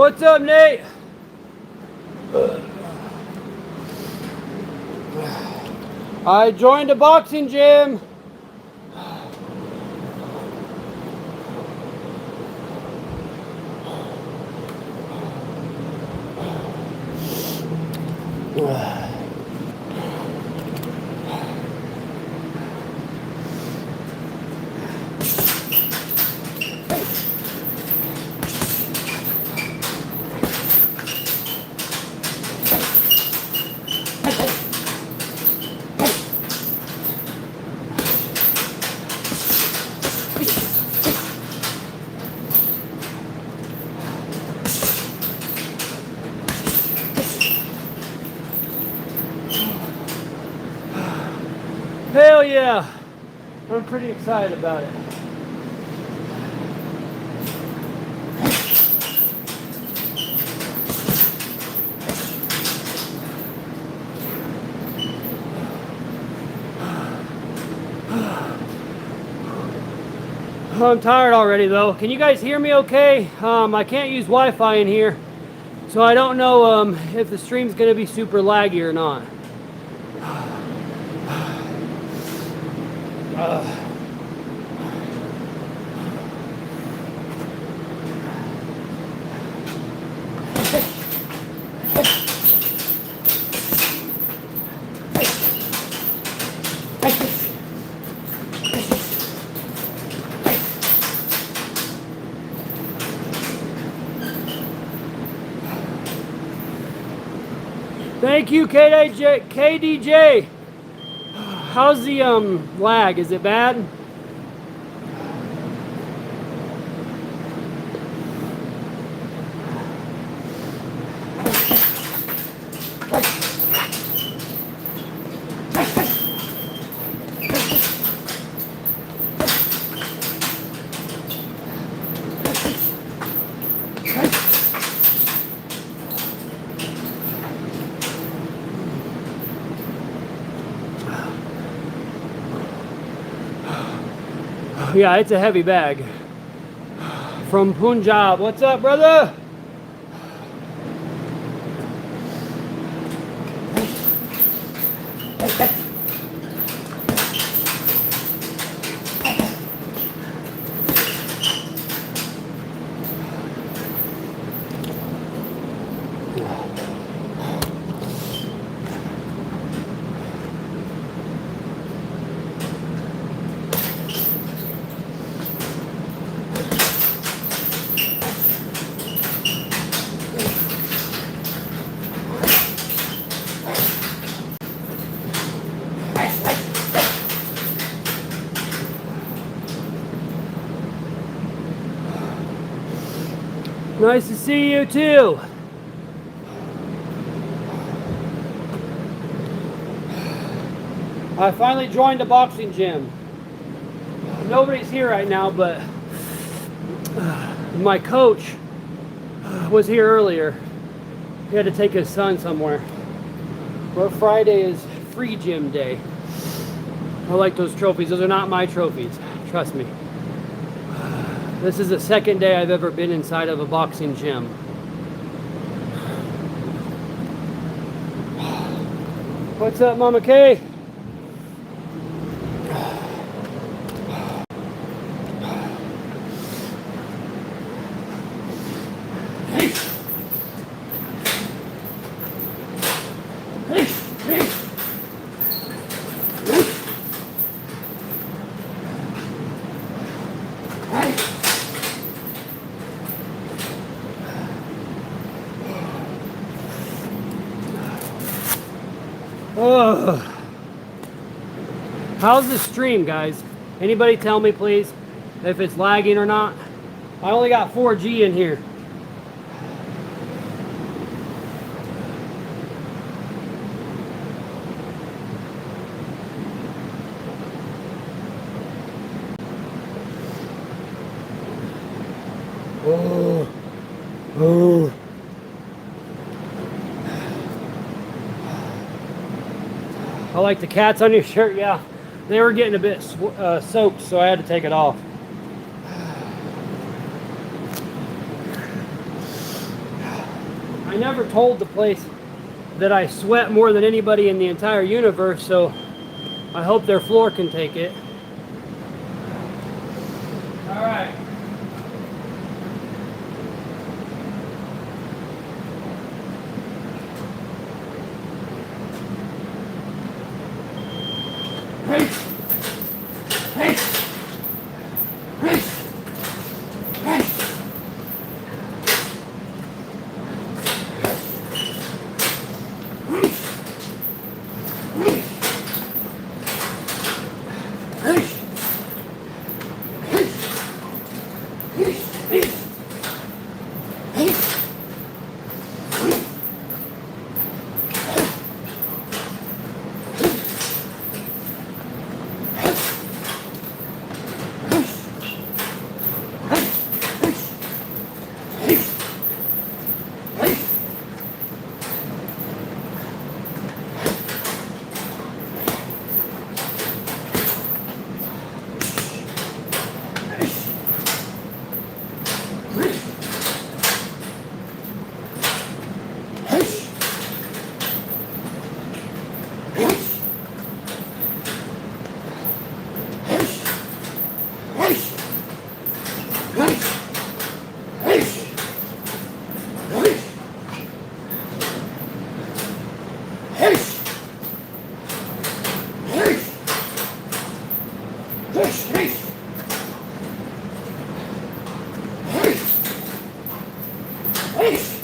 What's up, Nate? I joined a boxing gym. Hell yeah. I'm pretty excited about it. I'm tired already though. Can you guys hear me okay? I can't use Wi-Fi in here, so I don't know if the stream's gonna be super laggy or not. Thank you, KDJ. How's the lag? Is it bad? Yeah, it's a heavy bag. From Punjab. What's up, brother? Nice to see you too. I finally joined a boxing gym. Nobody's here right now, but my coach was here earlier. He had to take his son somewhere. But Friday is free gym day. I like those trophies. Those are not my trophies. Trust me. This is the second day I've ever been inside of a boxing gym. What's up, Mama Kay? How's the stream, guys? Anybody tell me, please, if it's lagging or not? I only got 4G in here. I like the cats on your shirt, yeah. They were getting a bit soaked, so I had to take it off. I never told the place that I sweat more than anybody in the entire universe, so I hope their floor can take it. All right. Hey. Hey. Hey.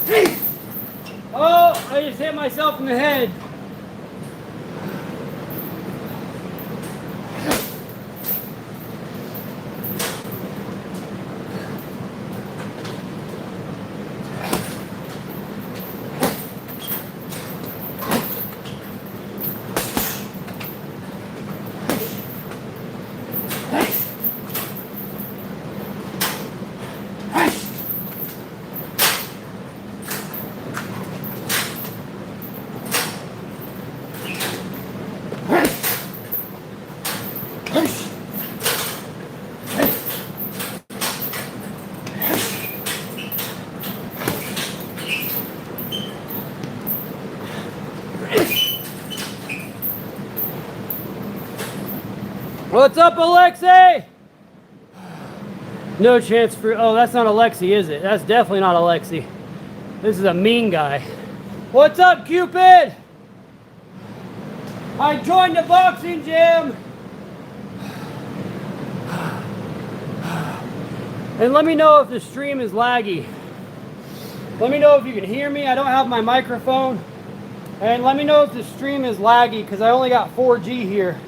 Hey. Oh, I just hit myself in the head. What's up, Alexei? No chance for... Oh, that's not Alexei, is it? That's definitely not Alexei. This is a mean guy. What's up, Cupid? I joined the boxing gym. And let me know if the stream is laggy. Let me know if you can hear me. I don't have my microphone. And let me know if the stream is laggy because I only got 4G here.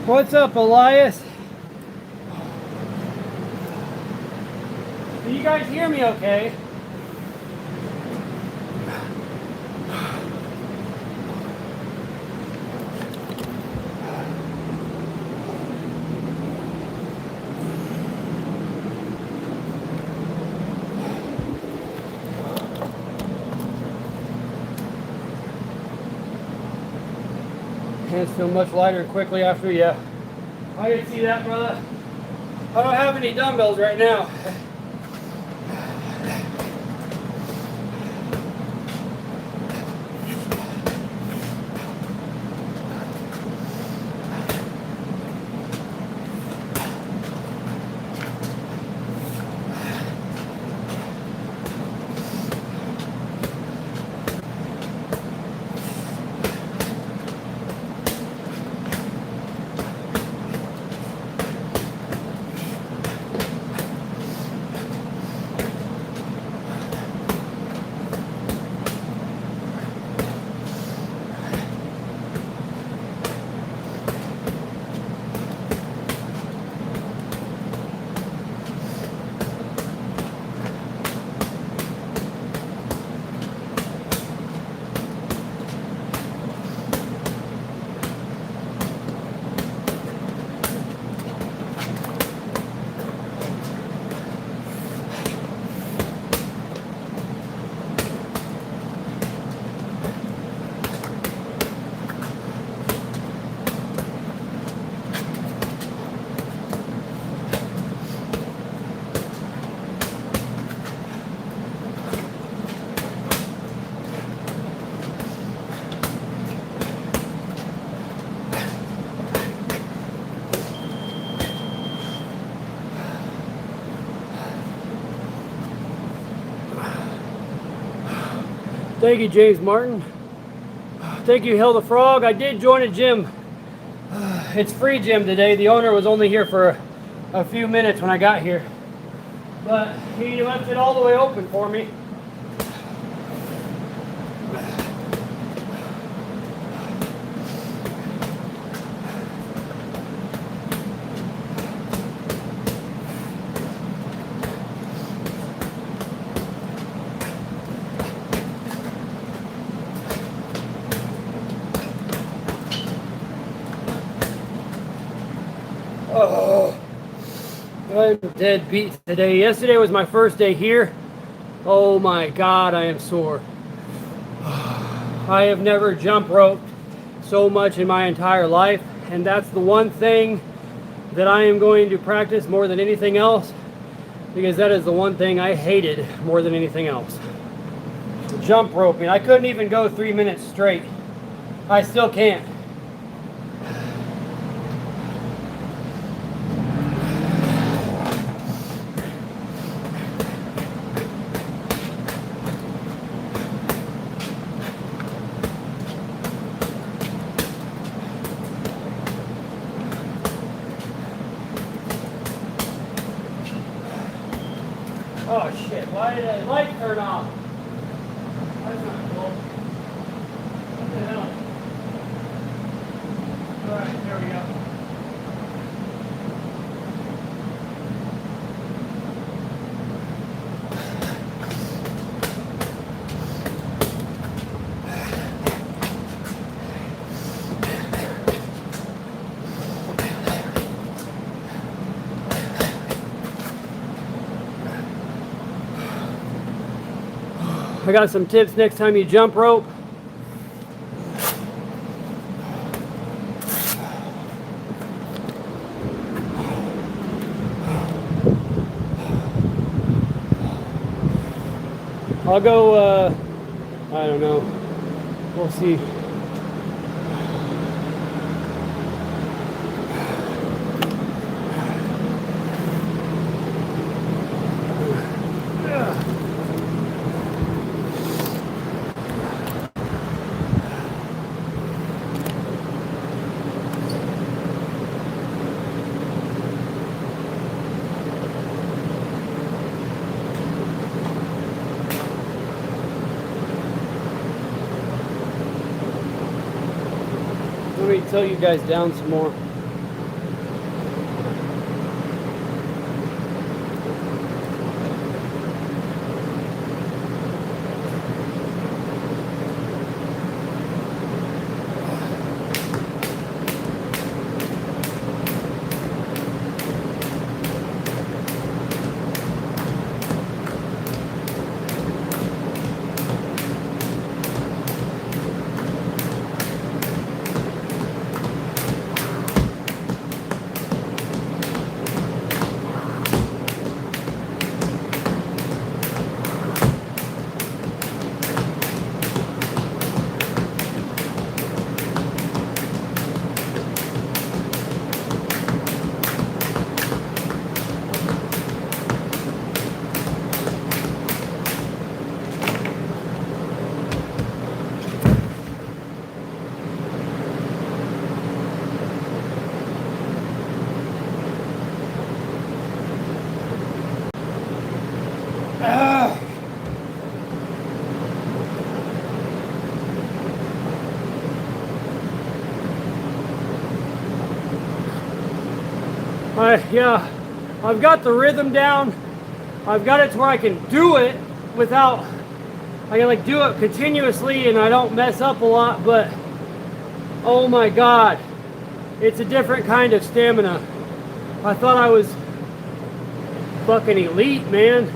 What's up, Elias? Can you guys hear me okay? Hands feel much lighter and quickly after, yeah. I can see that, brother. I don't have any dumbbells right now. Thank you, James Martin. Thank you, Hill the Frog. I did join a gym. It's free gym today. The owner was only here for a few minutes when I got here, but he left it all the way open for me. Oh, I'm dead beat today. Yesterday was my first day here. Oh my God, I am sore. I have never jump roped so much in my entire life, and that's the one thing that I am going to practice more than anything else, because that is the one thing I hated more than anything else. Jump roping. I couldn't even go 3 minutes straight. I still can't. Oh shit, why did the light turn off? That's not cool. What the hell? Alright, there we go. I got some tips next time you jump rope. I'll go, I don't know. We'll see. Let me tell you guys down some more. Yeah, I've got the rhythm down. I've got it to where I can do it without, I can like do it continuously and I don't mess up a lot, but oh my God, it's a different kind of stamina. I thought I was fucking elite, man.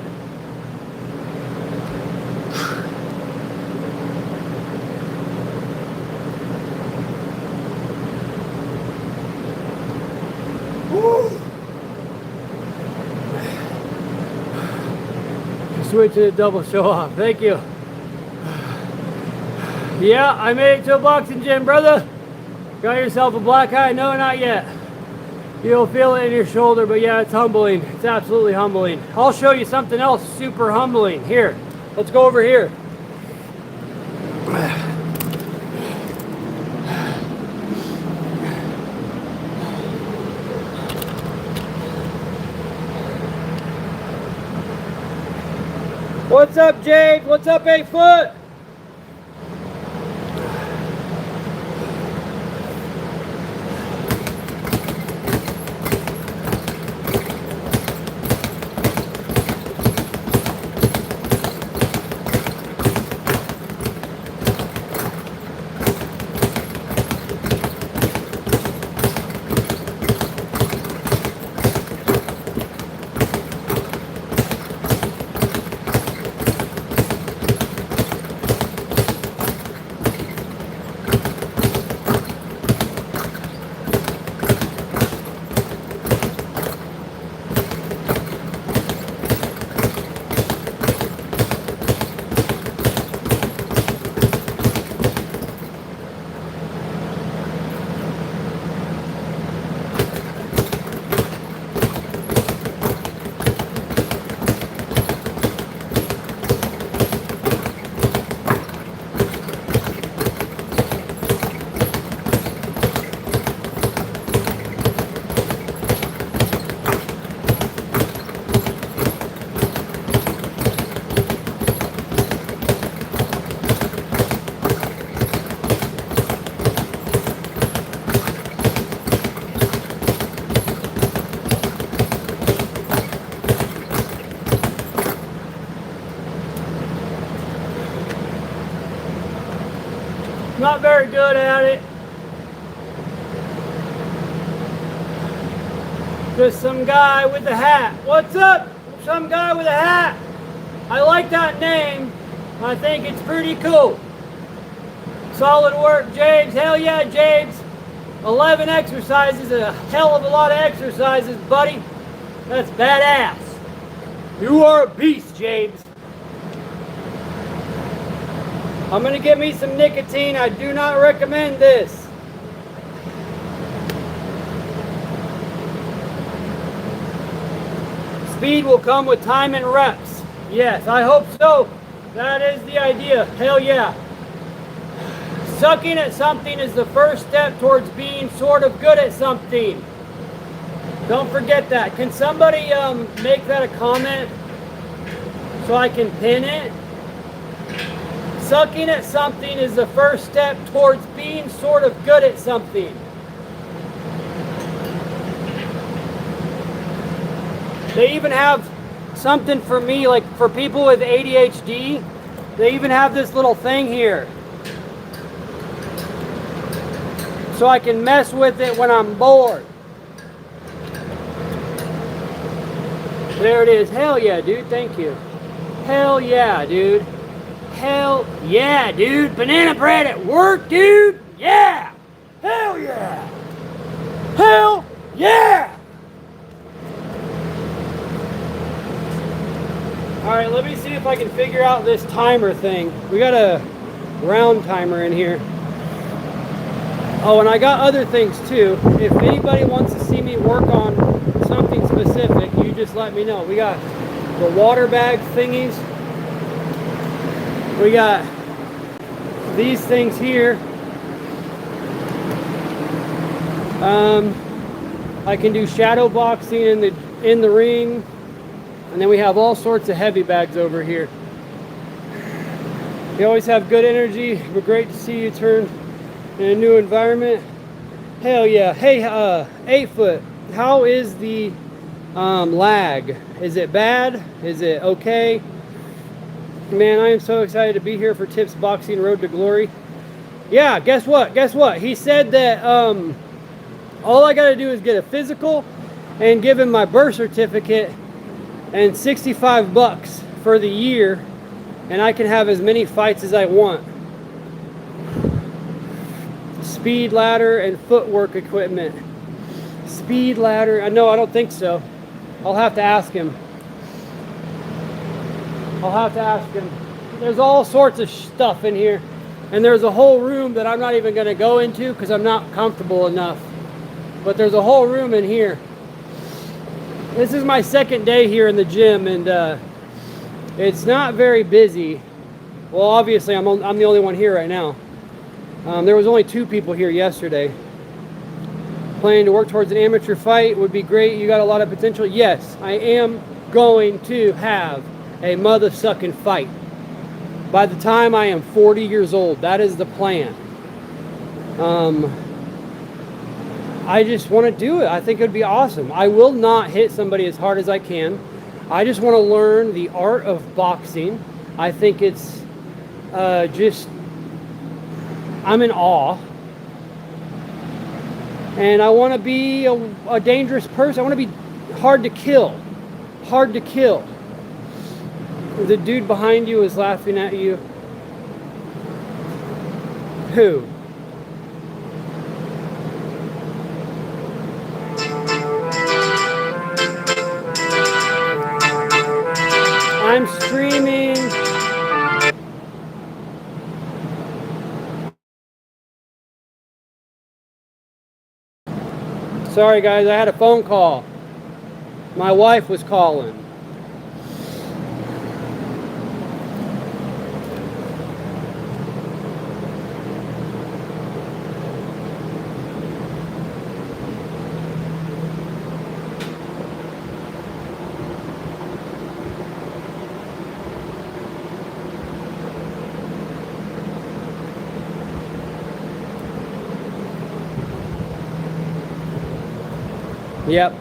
Switch to the double show off. Thank you. Yeah, I made it to a boxing gym, brother. Got yourself a black eye? No, not yet. You'll feel it in your shoulder, but yeah, it's humbling. It's absolutely humbling. I'll show you something else super humbling. Here, let's go over here. What's up, Jade? What's up, 8 foot? Not very good at it. Just some guy with a hat. What's up? Some guy with a hat. I like that name. I think it's pretty cool. Solid work, James. Hell yeah, James. 11 exercises, a hell of a lot of exercises, buddy. That's badass. You are a beast, James. I'm gonna get me some nicotine. I do not recommend this. Speed will come with time and reps. Yes, I hope so. That is the idea. Hell yeah. Sucking at something is the first step towards being sort of good at something. Don't forget that. Can somebody make that a comment so I can pin it? Sucking at something is the first step towards being sort of good at something. They even have something for me, like for people with ADHD, they even have this little thing here. So I can mess with it when I'm bored. There it is. Hell yeah, dude. Thank you. Hell yeah, dude. Hell yeah, dude. Banana bread at work, dude. Yeah. Hell yeah. Hell yeah. All right, let me see if I can figure out this timer thing. We got a round timer in here. Oh, and I got other things too. If anybody wants to see me work on something specific, you just let me know. We got the water bag thingies. We got these things here. I can do shadow boxing in the ring, and then we have all sorts of heavy bags over here. You always have good energy. We're great to see you turn in a new environment. Hell yeah. Hey, 8 foot. how is the lag? Is it bad? Is it okay? Man, I am so excited to be here for Tips Boxing Road to Glory. Yeah, guess what? Guess what? He said that all I got to do is get a physical and give him my birth certificate and 65 bucks for the year, and I can have as many fights as I want. Speed ladder and footwork equipment. Speed ladder. No, I don't think so. I'll have to ask him. I'll have to ask him. There's all sorts of stuff in here. And there's a whole room that I'm not even going to go into because I'm not comfortable enough. But there's a whole room in here. This is my second day here in the gym, and it's not very busy. Well, obviously, I'm the only one here right now. There was only 2 people here yesterday. Planning to work towards an amateur fight would be great. You got a lot of potential. Yes, I am going to have a mother-sucking fight by the time I am 40 years old. That is the plan. I just want to do it. I think it would be awesome. I will not hit somebody as hard as I can. I just want to learn the art of boxing. I think it's just, I'm in awe. And I want to be a dangerous person. I want to be hard to kill. Hard to kill. The dude behind you is laughing at you. Who? I'm streaming. Sorry guys, I had a phone call. My wife was calling. Yep,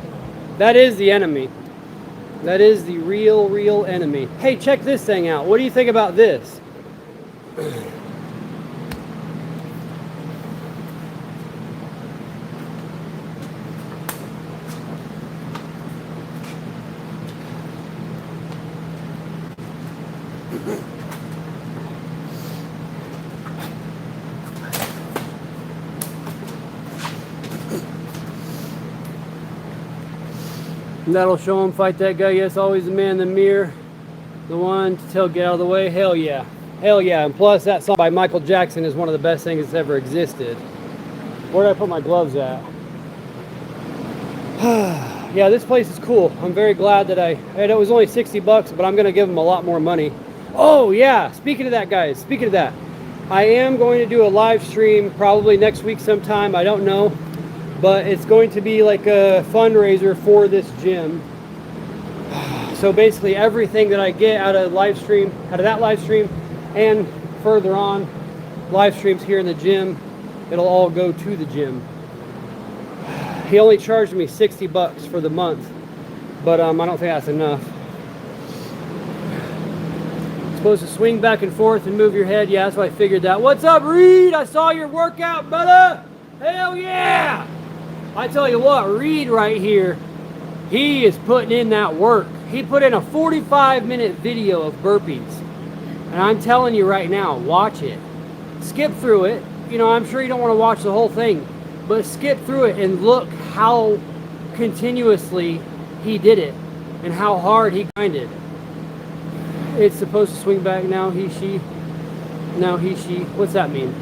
that is the enemy. That is the real enemy. Hey, check this thing out. What do you think about this? That'll show him fight that guy. Yes, always the man in the mirror. The one to tell get out of the way. Hell yeah. Hell yeah. And plus that song by Michael Jackson is one of the best things that's ever existed. Where did I put my gloves at? Yeah, this place is cool. I'm very glad that it was only 60 bucks, but I'm going to give them a lot more money. Oh yeah, speaking of that guys, speaking of that, I am going to do a live stream probably next week sometime. I don't know. But it's going to be like a fundraiser for this gym. So basically everything that I get out of that live stream, and further on, live streams here in the gym, it'll all go to the gym. He only charged me 60 bucks for the month, but I don't think that's enough. Supposed to swing back and forth and move your head. Yeah, that's why I figured that. What's up, Reed? I saw your workout, brother. Hell yeah! I tell you what, Reed right here, he is putting in that work. He put in a 45-minute video of burpees. And I'm telling you right now, watch it. Skip through it. You know, I'm sure you don't want to watch the whole thing. But skip through it and look how continuously he did it. And how hard he grinded. It's supposed to swing back now, he, she. Now he, she. What's that mean?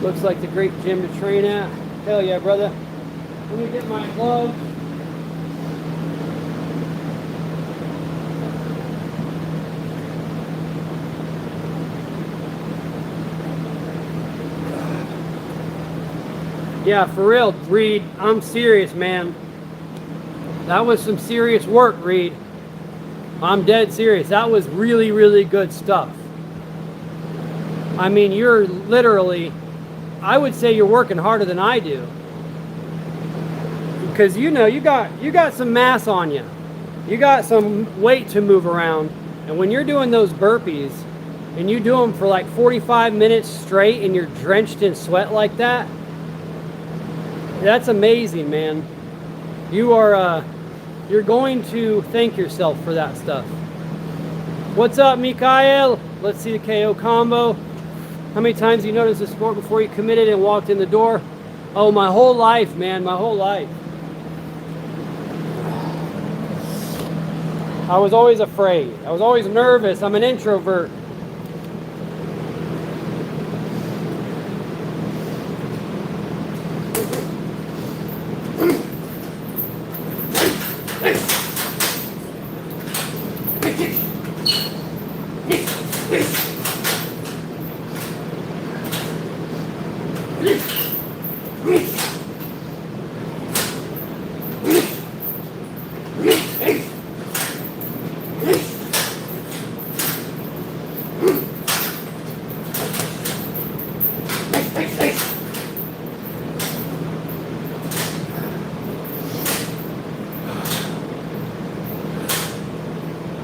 Looks like the great gym to train at. Hell yeah, brother. Let me get my gloves. Yeah, for real, Reed. I'm serious, man. That was some serious work, Reed. I'm dead serious. That was really good stuff. I mean, you're literally I would say you're working harder than I do. Because you know, you got some mass on you. You got some weight to move around. And when you're doing those burpees and you do them for like 45 minutes straight and you're drenched in sweat like that, that's amazing, man. You're going to thank yourself for that stuff. What's up, Mikhail? Let's see the KO combo. How many times you noticed the sport before you committed and walked in the door? Oh, my whole life, man, my whole life. I was always afraid. I was always nervous. I'm an introvert.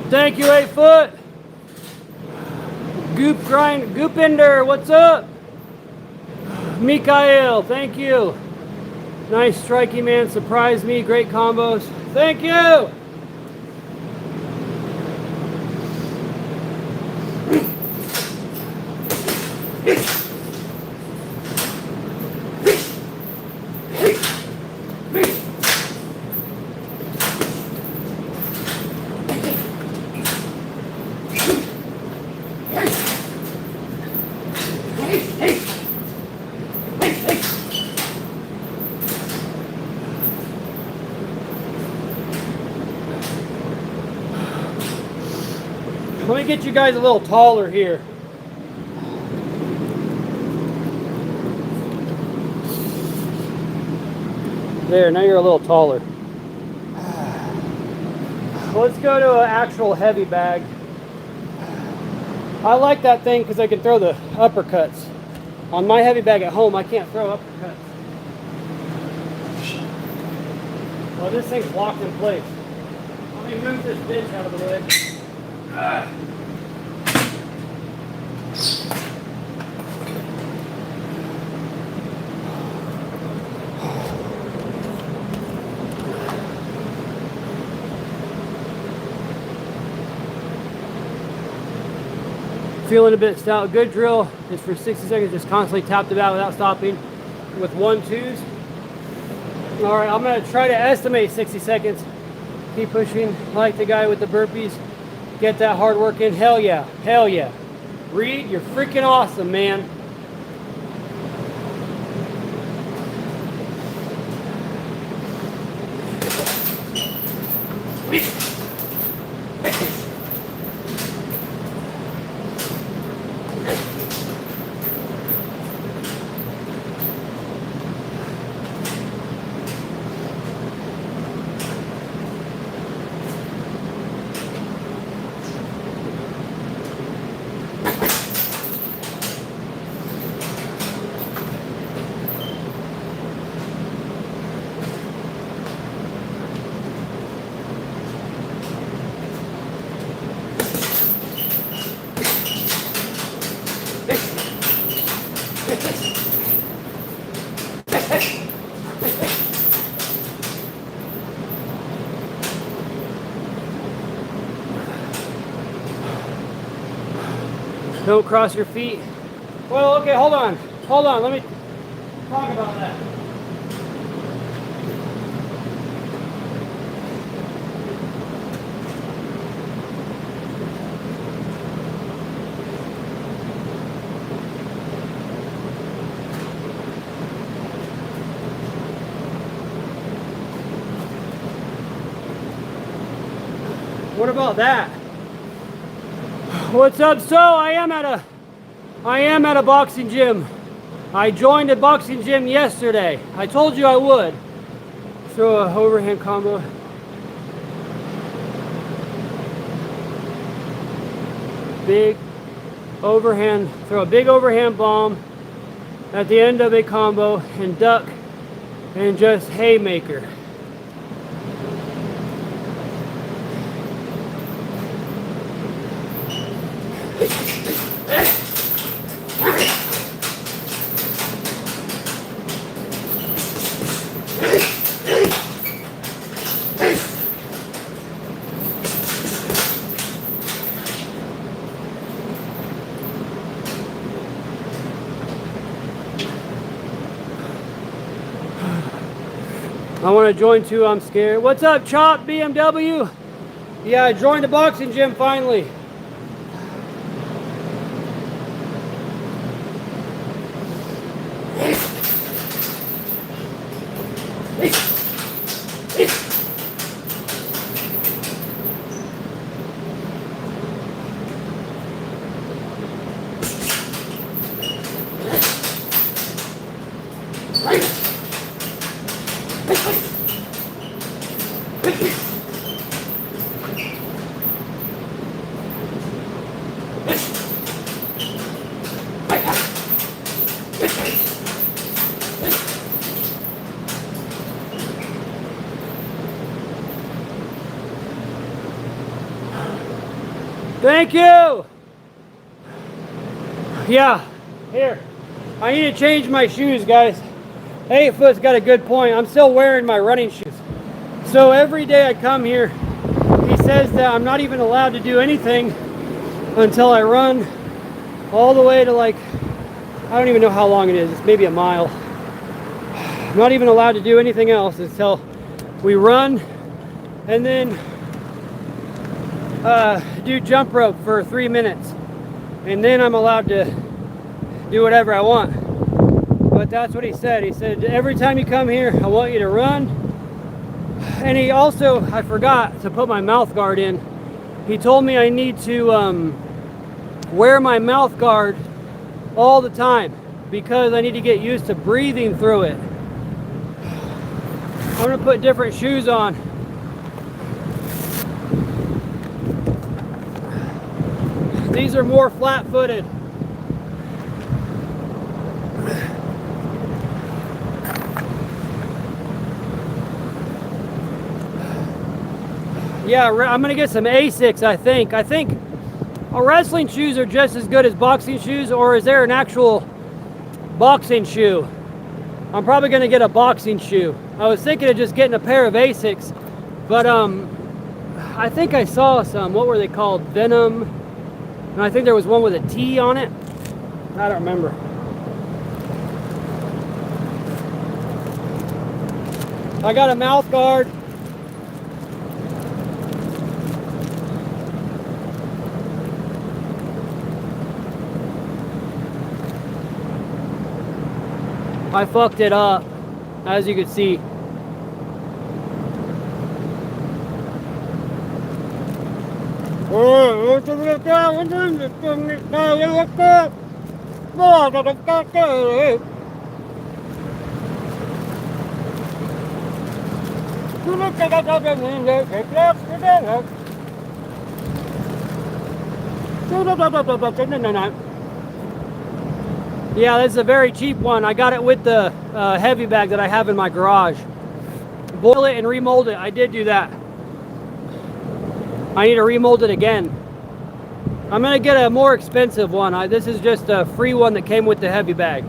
Thank you, 8 foot. Goopender, what's up? Mikhail, thank you. Nice striking, man. Surprised me. Great combos. Thank you. Let me get you guys a little taller here. There, now you're a little taller. Let's go to an actual heavy bag. I like that thing because I can throw the uppercuts. On my heavy bag at home, I can't throw uppercuts. Well, this thing's locked in place. Let me move this bitch out of the way. Feeling a bit stout. Good drill is for 60 seconds. Just constantly tap the bat without stopping with 1-2s. All right, I'm gonna try to estimate 60 seconds. Keep pushing like the guy with the burpees. Get that hard work in. Hell yeah. Hell yeah. Reed, you're freaking awesome, man. Don't cross your feet. Well, okay, hold on. Hold on, let me talk about that. What about that? What's up? So I am at a boxing gym. I joined a boxing gym yesterday. I told you I would. Throw a overhand combo. Big overhand, throw a big overhand bomb at the end of a combo and duck and just haymaker. I want to join too, I'm scared. What's up, Chop BMW? Yeah, I joined the boxing gym finally. Thank you. Yeah, here. I need to change my shoes, guys. 8foot's got a good point. I'm still wearing my running shoes. So every day I come here, he says that I'm not even allowed to do anything until I run all the way to, like, I don't even know how long it is. It's maybe a mile. I'm not even allowed to do anything else until we run and then do jump rope for 3 minutes. And then I'm allowed to do whatever I want. But that's what he said. He said, every time you come here, I want you to run. And he also, I forgot to put my mouth guard in. He told me I need to wear my mouth guard all the time because I need to get used to breathing through it. I'm gonna put different shoes on. These are more flat-footed. Yeah, I'm gonna get some Asics, I think. I think wrestling shoes are just as good as boxing shoes, or is there an actual boxing shoe? I'm probably gonna get a boxing shoe. I was thinking of just getting a pair of Asics, but I think I saw some, what were they called? Venom, and I think there was one with a T on it. I don't remember. I got a mouth guard. I fucked it up, as you can see. Yeah, this is a very cheap one. I got it with the heavy bag that I have in my garage. Boil it and remold it. I did do that. I need to remold it again. I'm gonna get a more expensive one. This is just a free one that came with the heavy bag.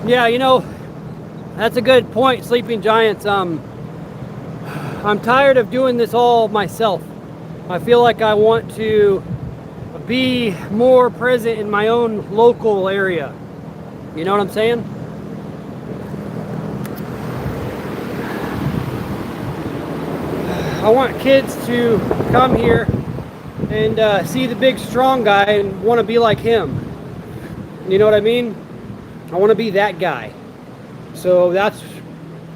Yeah, you know, that's a good point, Sleeping Giants. I'm tired of doing this all myself. I feel like I want to be more present in my own local area. You know what I'm saying? I want kids to come here and see the big strong guy and want to be like him. You know what I mean? I want to be that guy. So that's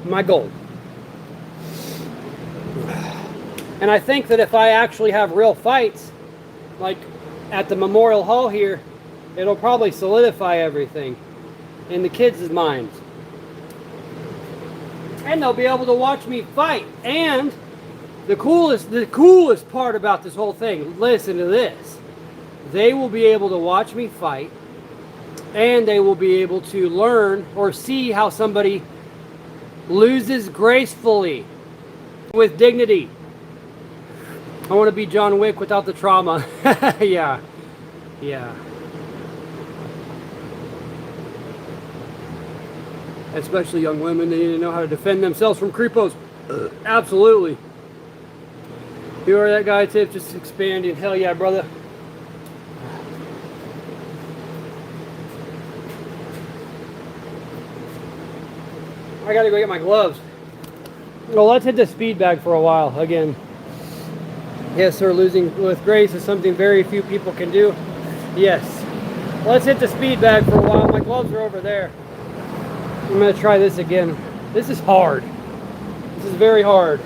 my goal. And I think that if I actually have real fights, like at the Memorial Hall here, it'll probably solidify everything in the kids' minds. And they'll be able to watch me fight. And the coolest part about this whole thing, listen to this. They will be able to watch me fight, and they will be able to learn or see how somebody loses gracefully with dignity. I want to be John Wick without the trauma. Yeah. Especially young women, they need to know how to defend themselves from creepos. Absolutely. You are that guy, Tiff, just expanding. Hell yeah, brother. I gotta go get my gloves. Well, let's hit the speed bag for a while again. Yes, sir, losing with grace is something very few people can do. Yes. Let's hit the speed bag for a while. My gloves are over there. I'm gonna try this again. This is hard. This is very hard.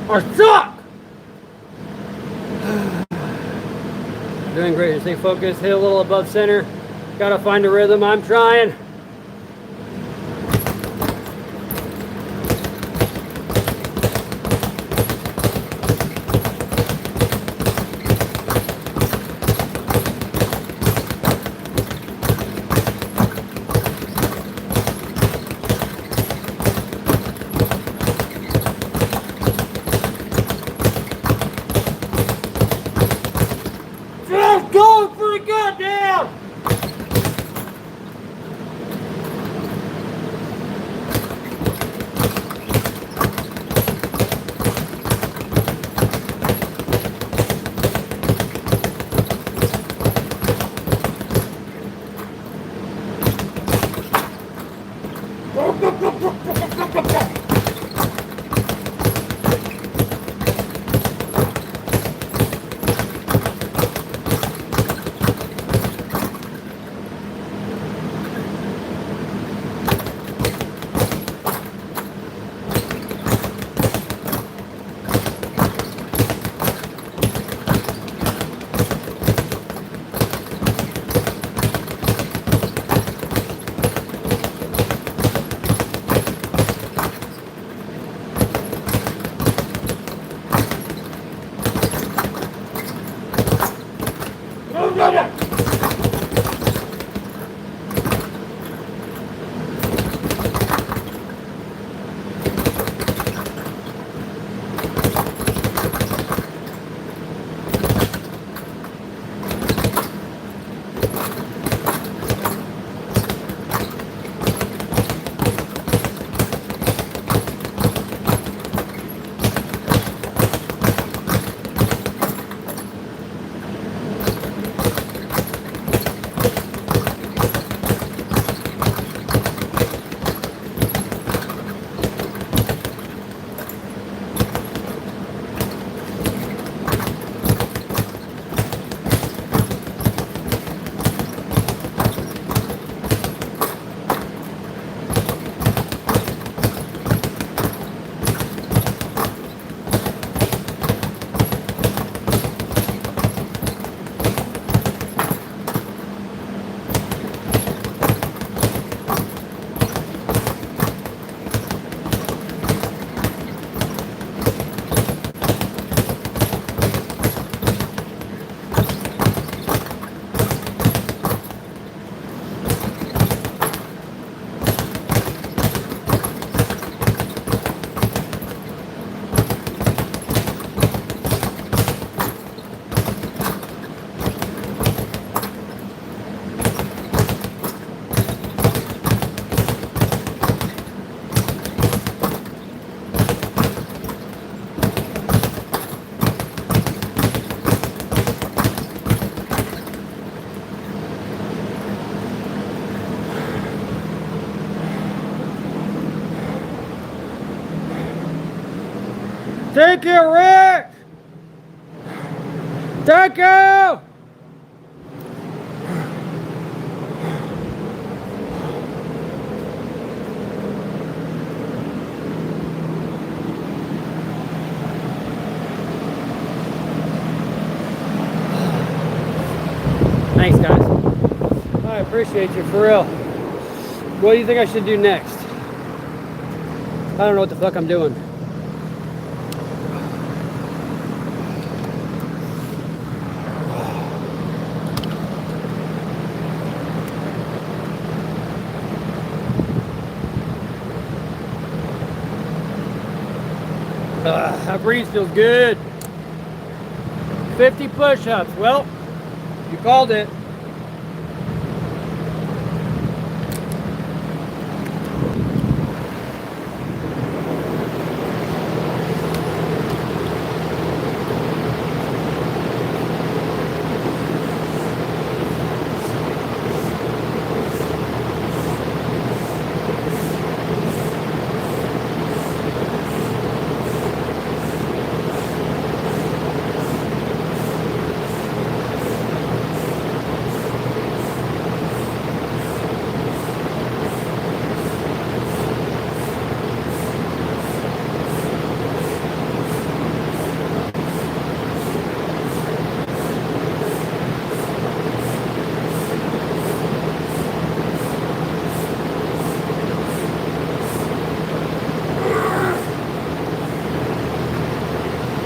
Or suck! Doing great. Stay focused. Hit a little above center. Gotta find a rhythm. I'm trying. Take it, Rick! Thank you! Thanks, guys. I appreciate you, for real. What do you think I should do next? I don't know what the fuck I'm doing. That breeze feels good. 50 push-ups. Well, you called it.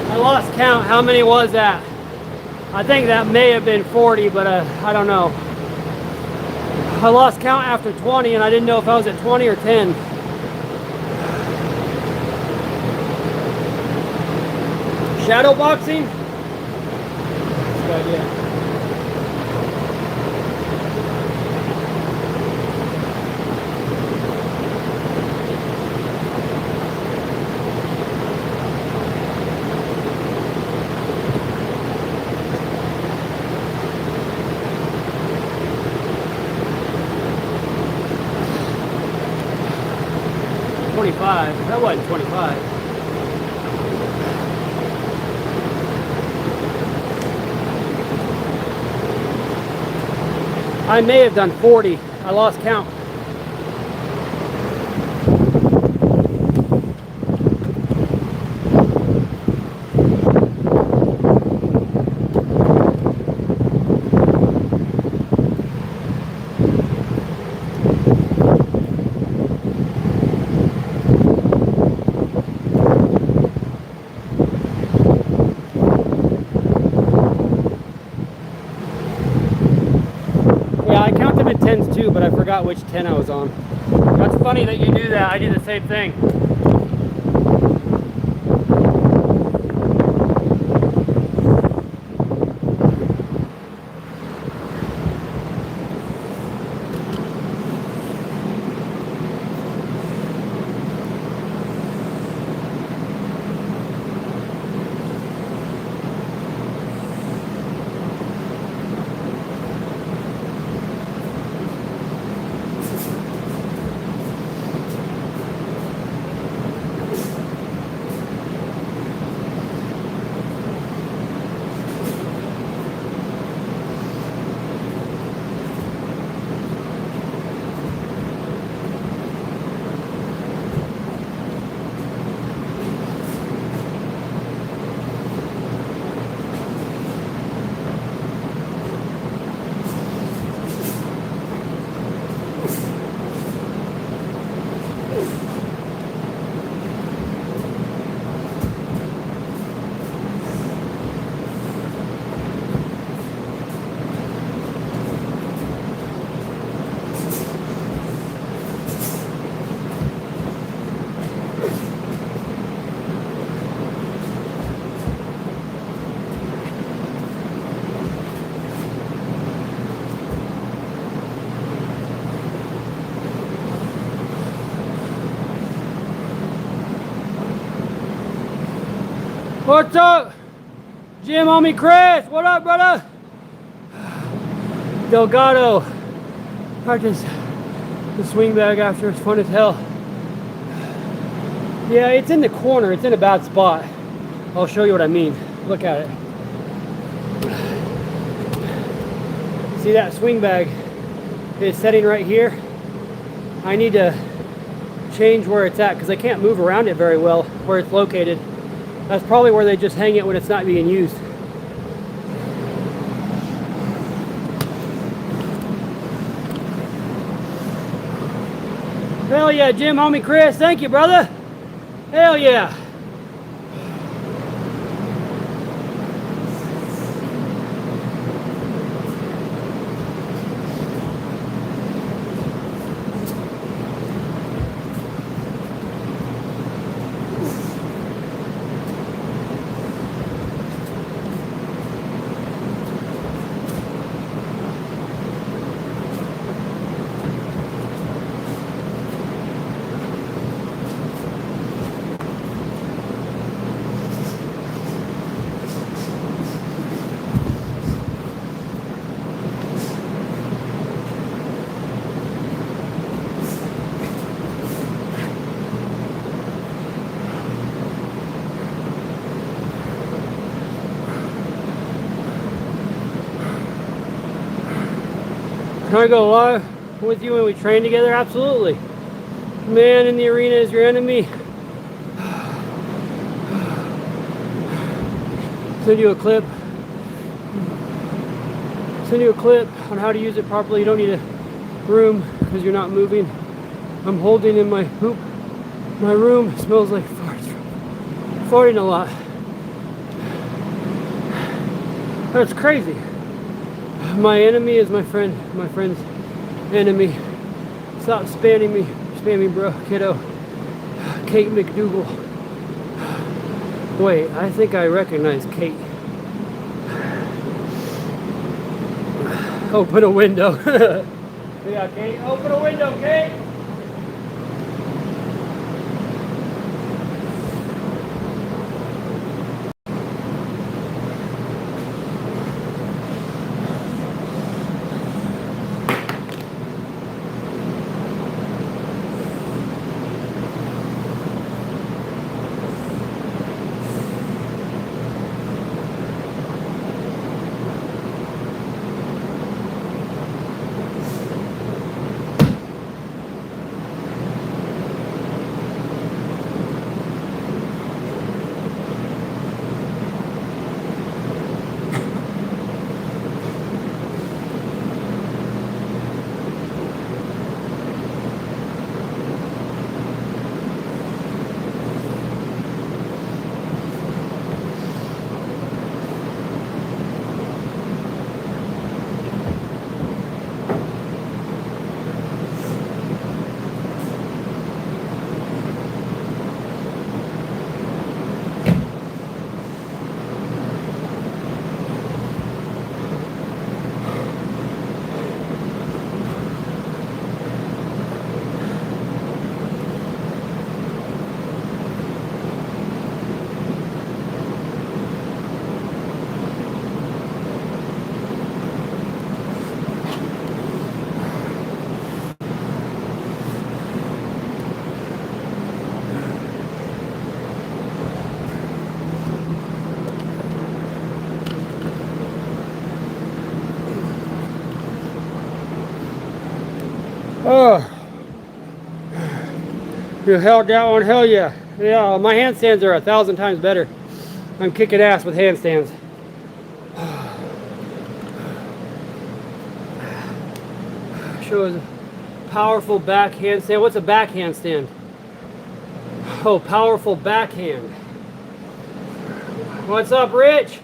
I lost count. How many was that? I think that may have been 40, but I don't know. I lost count after 20, and I didn't know if I was at 20 or 10. Shadow boxing? Good idea. That wasn't 25. I may have done 40. I lost count. Too, but I forgot which 10 I was on. That's funny that you do that. I do the same thing. What's up? Gym homie Chris, what up, brother? Delgado. Practice the swing bag after, it's fun as hell. Yeah, it's in the corner, it's in a bad spot. I'll show you what I mean. Look at it. See that swing bag is setting right here. I need to change where it's at because I can't move around it very well where it's located. That's probably where they just hang it when it's not being used. Hell yeah, Jim, homie Chris. Thank you, brother. Hell yeah. Can I go live with you when we train together? Absolutely. Man in the arena is your enemy. Send you a clip. Send you a clip on how to use it properly. You don't need a room because you're not moving. I'm holding in my hoop. My room smells like farts. Farting a lot. That's crazy. My enemy is my friend. My friend's enemy. Stop spamming me. Spam me, bro. Kiddo. Kate McDougal. Wait, I think I recognize Kate. Open a window. Yeah, Kate. Open a window, Kate. Oh, you held that one, hell yeah. Yeah, my handstands are 1,000 times better. I'm kicking ass with handstands. Show us a powerful back handstand. What's a back handstand? Oh, powerful backhand. What's up, Rich?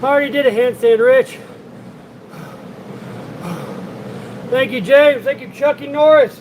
already did a handstand, Rich. Thank you, James. Thank you, Chucky Norris.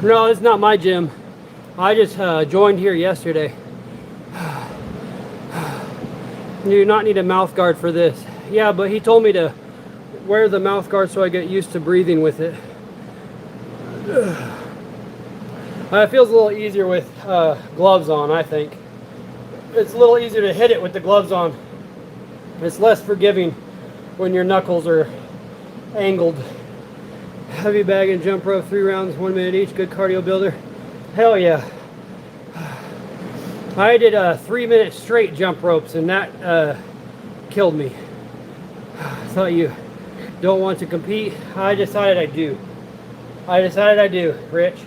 No, it's not my gym. I just joined here yesterday. You do not need a mouth guard for this. Yeah, but he told me to wear the mouth guard so I get used to breathing with it. It feels a little easier with gloves on, I think. It's a little easier to hit it with the gloves on. It's less forgiving when your knuckles are angled. Heavy bag and jump rope, 3 rounds, 1 minute each. Good cardio builder. Hell yeah. I did 3 minute straight jump ropes and that killed me. I thought you don't want to compete. I decided I do. Rich.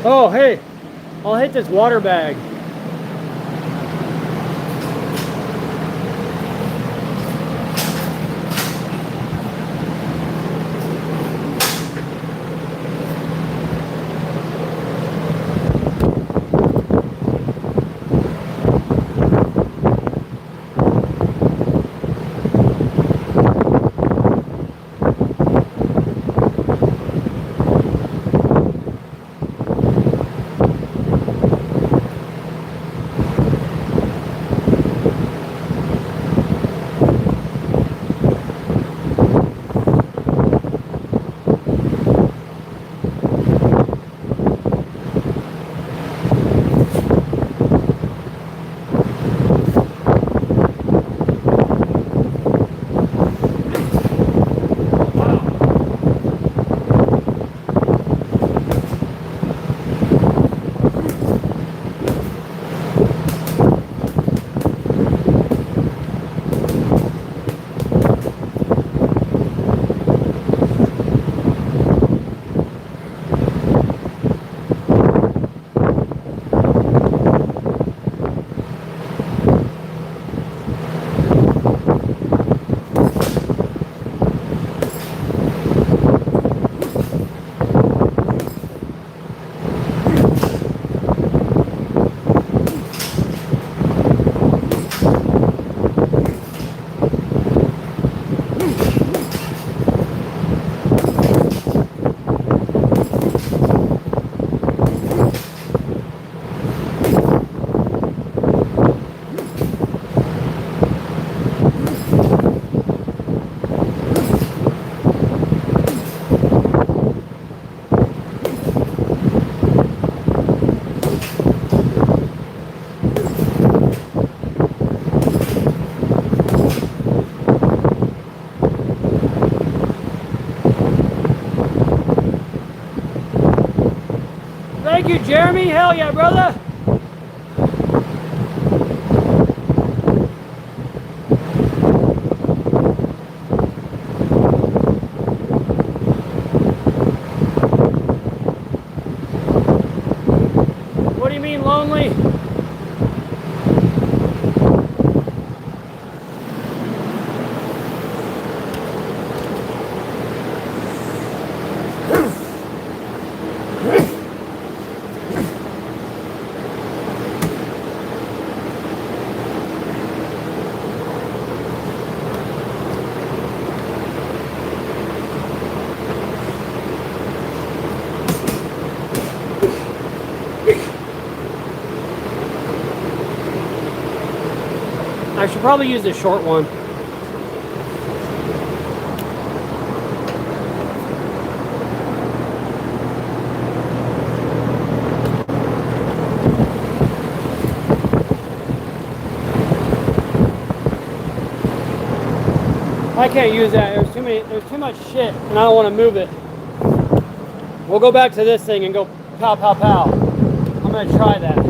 Oh, hey, I'll hit this water bag. Thank you, Jeremy. Hell yeah, brother. What do you mean lonely? probably use the short one. I can't use that. There's too much shit, and I don't want to move it. We'll go back to this thing and go pow, pow, pow. I'm gonna try that.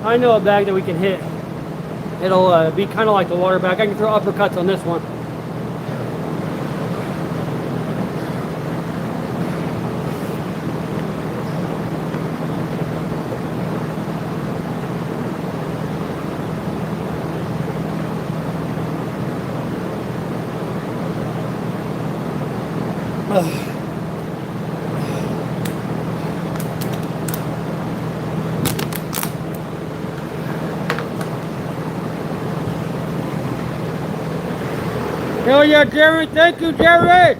I know a bag that we can hit. It'll be kind of like the water bag. I can throw uppercuts on this one. Hell yeah, Jerry. Thank you, Jerry.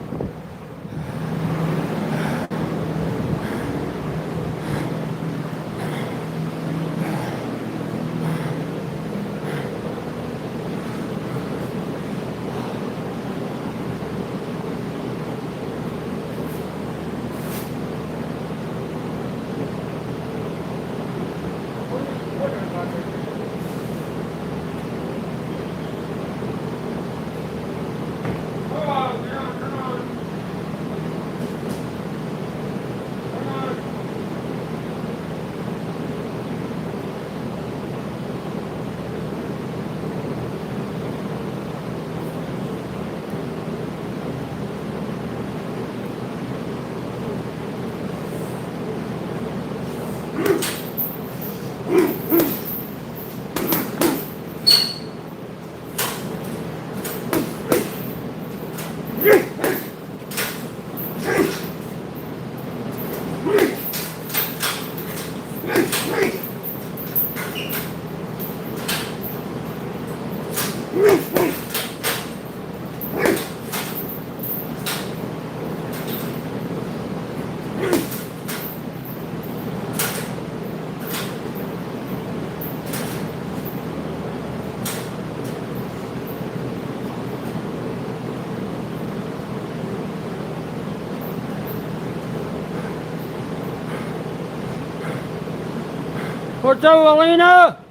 What's up, Alina?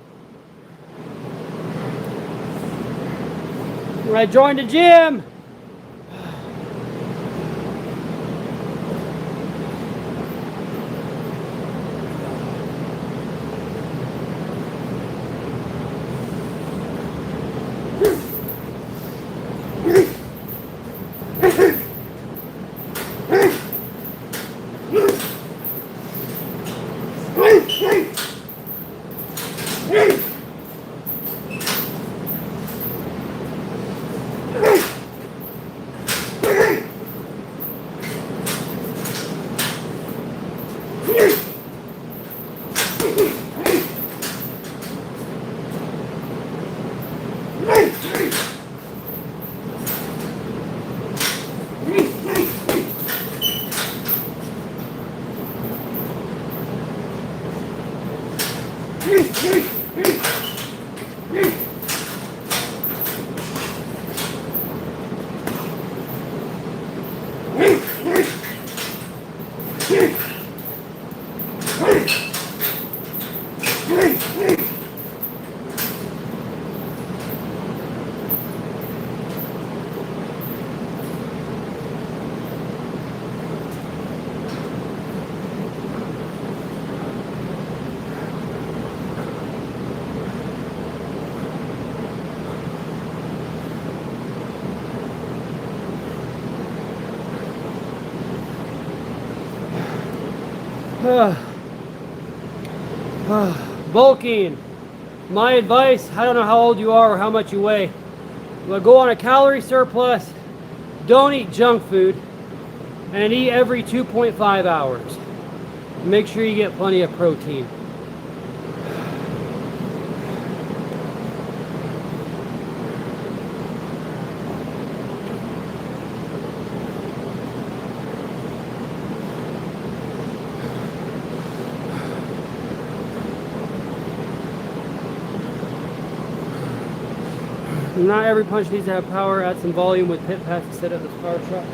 I joined the gym. Bulking. My advice, I don't know how old you are or how much you weigh, but go on a calorie surplus, don't eat junk food, and eat every 2.5 hours. Make sure you get plenty of protein. Not every punch needs to have power. Add some volume with pit pass instead of the power truck.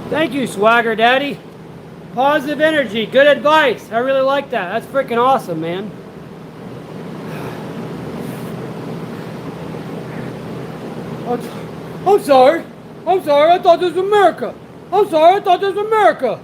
Thank you, Swagger Daddy. Positive energy, good advice. I really like that. That's freaking awesome, man. I'm sorry. I'm sorry. I thought this was America. I'm sorry. I thought this was America.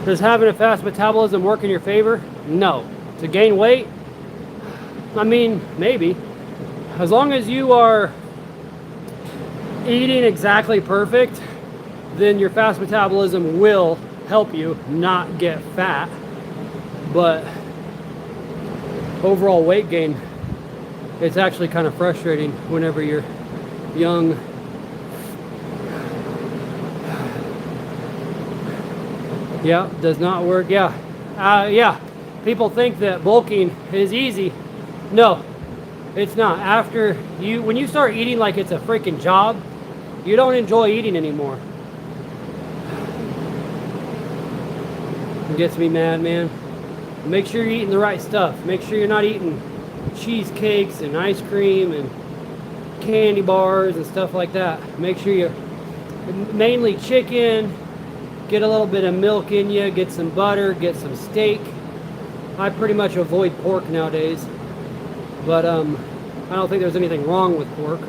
Does having a fast metabolism work in your favor? No. To gain weight? I mean, maybe. As long as you are eating exactly perfect, then your fast metabolism will help you not get fat. But overall weight gain, it's actually kind of frustrating whenever you're young. Yeah, does not work. Yeah. Yeah. People think that bulking is easy. No, it's not. When you start eating like it's a freaking job, you don't enjoy eating anymore. It gets me mad, man. Make sure you're eating the right stuff. Make sure you're not eating cheesecakes and ice cream and candy bars and stuff like that. Make sure you're mainly chicken. Get a little bit of milk in you, get some butter, get some steak. I pretty much avoid pork nowadays, but I don't think there's anything wrong with pork.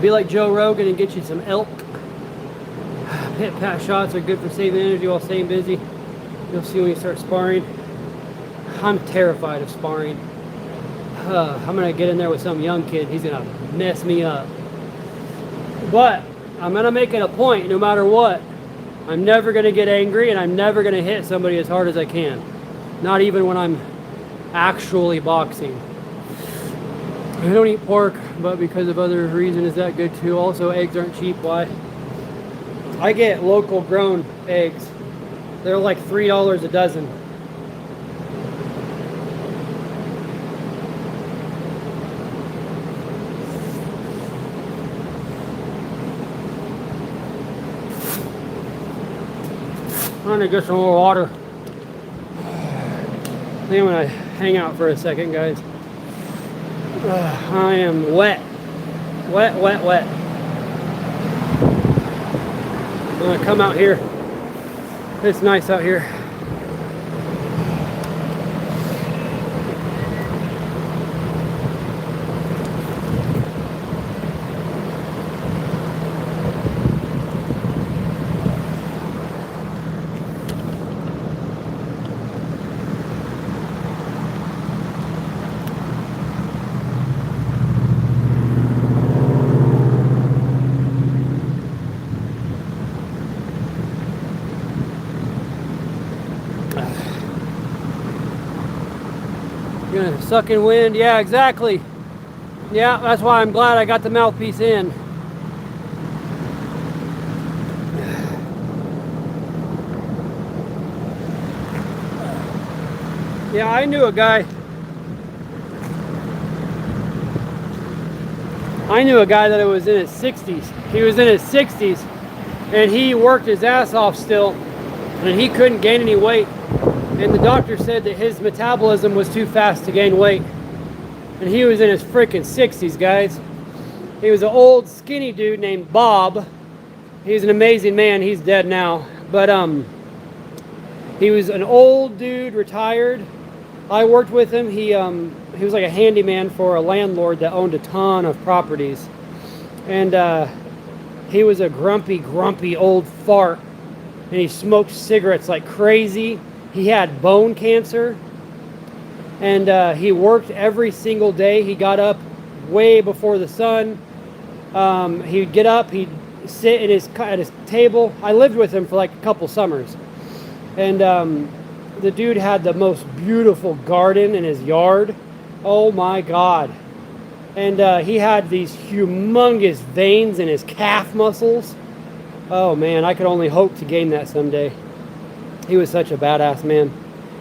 Be like Joe Rogan and get you some elk. Pit pat shots are good for saving energy while staying busy. You'll see when you start sparring. I'm terrified of sparring. I'm gonna get in there with some young kid. He's gonna mess me up. But I'm gonna make it a point, no matter what. I'm never gonna get angry, and I'm never gonna hit somebody as hard as I can. Not even when I'm actually boxing. I don't eat pork, but because of other reasons, is that good too? Also, eggs aren't cheap. Why? I get local grown eggs. They're like $3 a dozen. I'm gonna get some more water. I think I'm gonna hang out for a second, guys. I am wet. Wet, wet, wet. I'm gonna come out here. It's nice out here. Gonna suck in wind. Yeah, exactly. Yeah, that's why I'm glad I got the mouthpiece in. Yeah, I knew a guy that was in his 60s. He was in his 60s and he worked his ass off still and he couldn't gain any weight. And the doctor said that his metabolism was too fast to gain weight. And he was in his freaking 60s, guys. He was an old skinny dude named Bob. He's an amazing man. He's dead now. But he was an old dude, retired. I worked with him. He was like a handyman for a landlord that owned a ton of properties. And he was a grumpy old fart. And he smoked cigarettes like crazy. He had bone cancer, and he worked every single day. He got up way before the sun. He'd get up, he'd sit at his table. I lived with him for like a couple summers, and the dude had the most beautiful garden in his yard. Oh my God. And he had these humongous veins in his calf muscles. Oh man, I could only hope to gain that someday. He was such a badass man.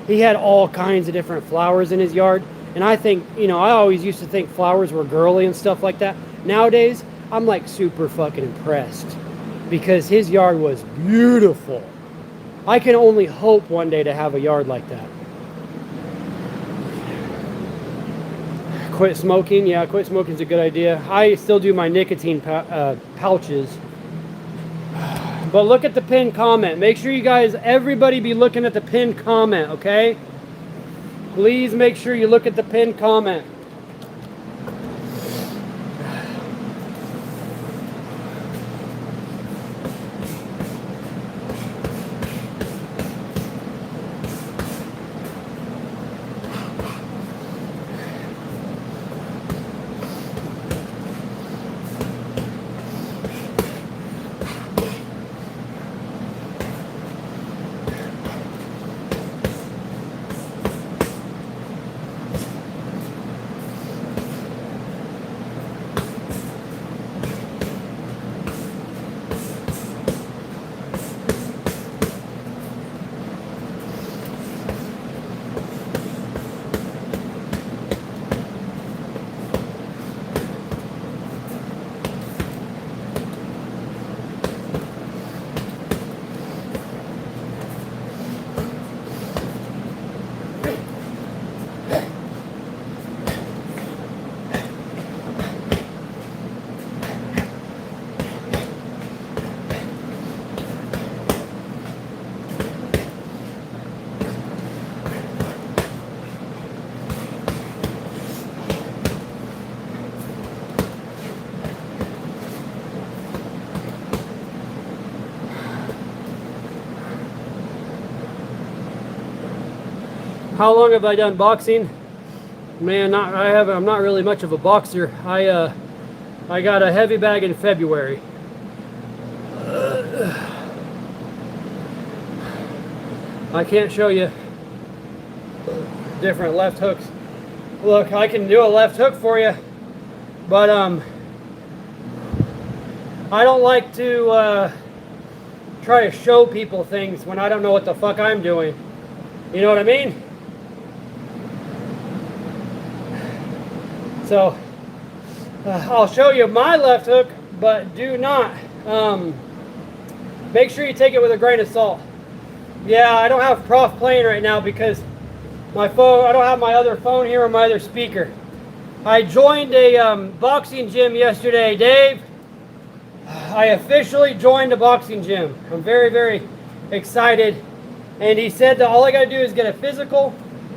He had all kinds of different flowers in his yard. And I think, I always used to think flowers were girly and stuff like that. Nowadays, I'm like super fucking impressed because his yard was beautiful. I can only hope one day to have a yard like that. Quit smoking. Yeah, quit smoking is a good idea. I still do my nicotine pouches. But look at the pinned comment. Make sure you guys, everybody be looking at the pinned comment, okay? Please make sure you look at the pinned comment. How long have I done boxing? Man, I'm not really much of a boxer. I got a heavy bag in February. I can't show you different left hooks. Look, I can do a left hook for you, but I don't like to try to show people things when I don't know what the fuck I'm doing. You know what I mean? So I'll show you my left hook, but do not make sure you take it with a grain of salt. Yeah, I don't have Prof playing right now because my phone, I don't have my other phone here or my other speaker. I joined a boxing gym yesterday, Dave. I officially joined a boxing gym. I'm very, very excited. And he said that all I gotta do is get a physical,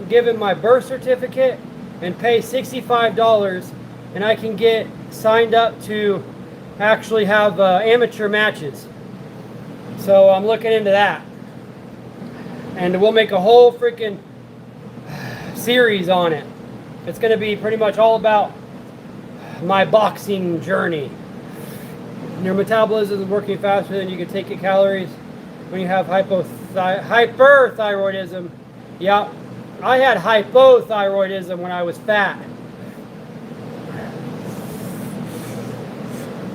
give him my birth certificate, and pay $65, and I can get signed up to actually have amateur matches. So I'm looking into that. And we'll make a whole freaking series on it. It's going to be pretty much all about my boxing journey. Your metabolism is working faster than you can take your calories when you have hyperthyroidism. Yeah, I had hypothyroidism when I was fat.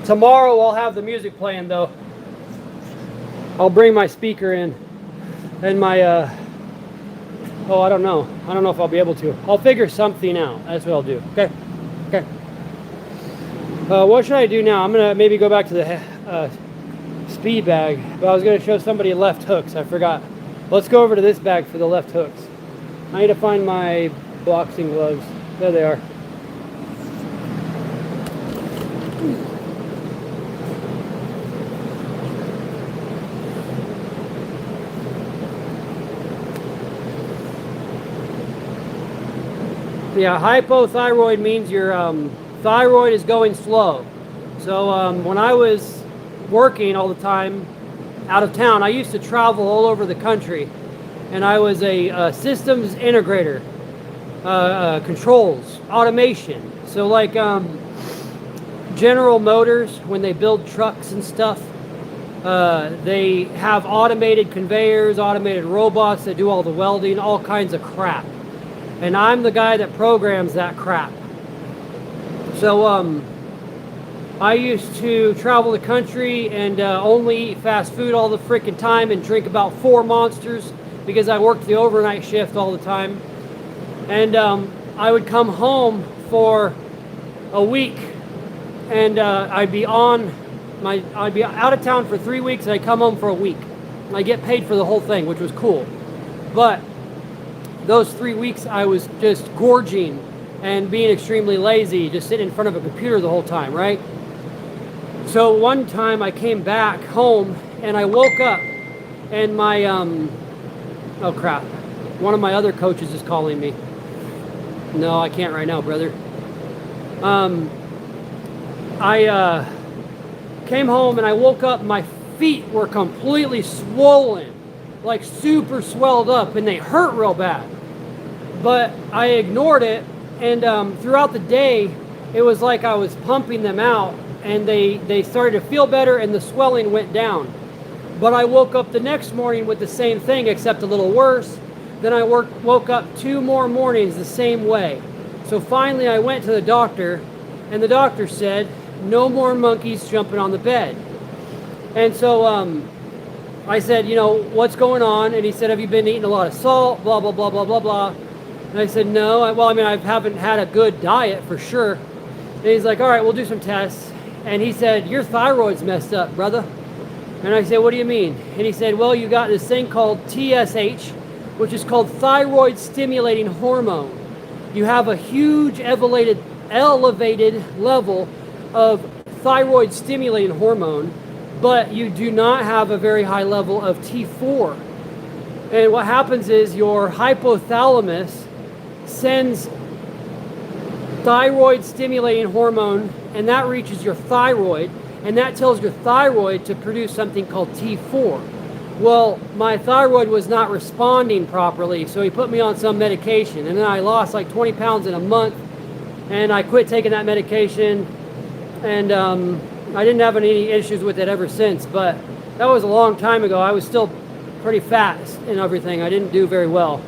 Tomorrow I'll have the music playing though. I'll bring my speaker in and my oh, I don't know if I'll be able to. I'll figure something out. That's what I'll do. Okay. What should I do now? I'm gonna maybe go back to the speed bag, but I was gonna show somebody left hooks. I forgot. Let's go over to this bag for the left hooks. I need to find my boxing gloves. There they are. Yeah, hypothyroid means your thyroid is going slow. So when I was working all the time out of town, I used to travel all over the country, and I was a systems integrator, controls, automation. So like General Motors, when they build trucks and stuff, they have automated conveyors, automated robots that do all the welding, all kinds of crap. And I'm the guy that programs that crap. So I used to travel the country and only eat fast food all the freaking time and drink about 4 Monsters because I worked the overnight shift all the time. And I would come home for a week and I'd be out of town for 3 weeks and I'd come home for a week. And I get paid for the whole thing, which was cool. But those 3 weeks I was just gorging and being extremely lazy, just sitting in front of a computer the whole time, right? So one time I came back home and I woke up and my, oh crap, one of my other coaches is calling me. No, I can't right now, brother. I came home and I woke up, my feet were completely swollen, like super swelled up, and they hurt real bad. But I ignored it, and throughout the day, it was like I was pumping them out, and they started to feel better, and the swelling went down. But I woke up the next morning with the same thing, except a little worse. Then I woke up 2 more mornings the same way. So finally I went to the doctor, and the doctor said, no more monkeys jumping on the bed. And so I said, you know, what's going on? And he said, have you been eating a lot of salt? Blah, blah, blah, blah, blah, blah. And I said, no. I haven't had a good diet for sure. And he's like, all right, we'll do some tests. And he said, your thyroid's messed up, brother. And I said, what do you mean? And he said, well, you got this thing called TSH, which is called thyroid stimulating hormone. You have a huge elevated level of thyroid stimulating hormone, but you do not have a very high level of T4. And what happens is your hypothalamus sends thyroid stimulating hormone, and that reaches your thyroid, and that tells your thyroid to produce something called T4. Well, my thyroid was not responding properly, so he put me on some medication, and then I lost like 20 pounds in a month, and I quit taking that medication, and I didn't have any issues with it ever since, but that was a long time ago. I was still pretty fat and everything. I didn't do very well.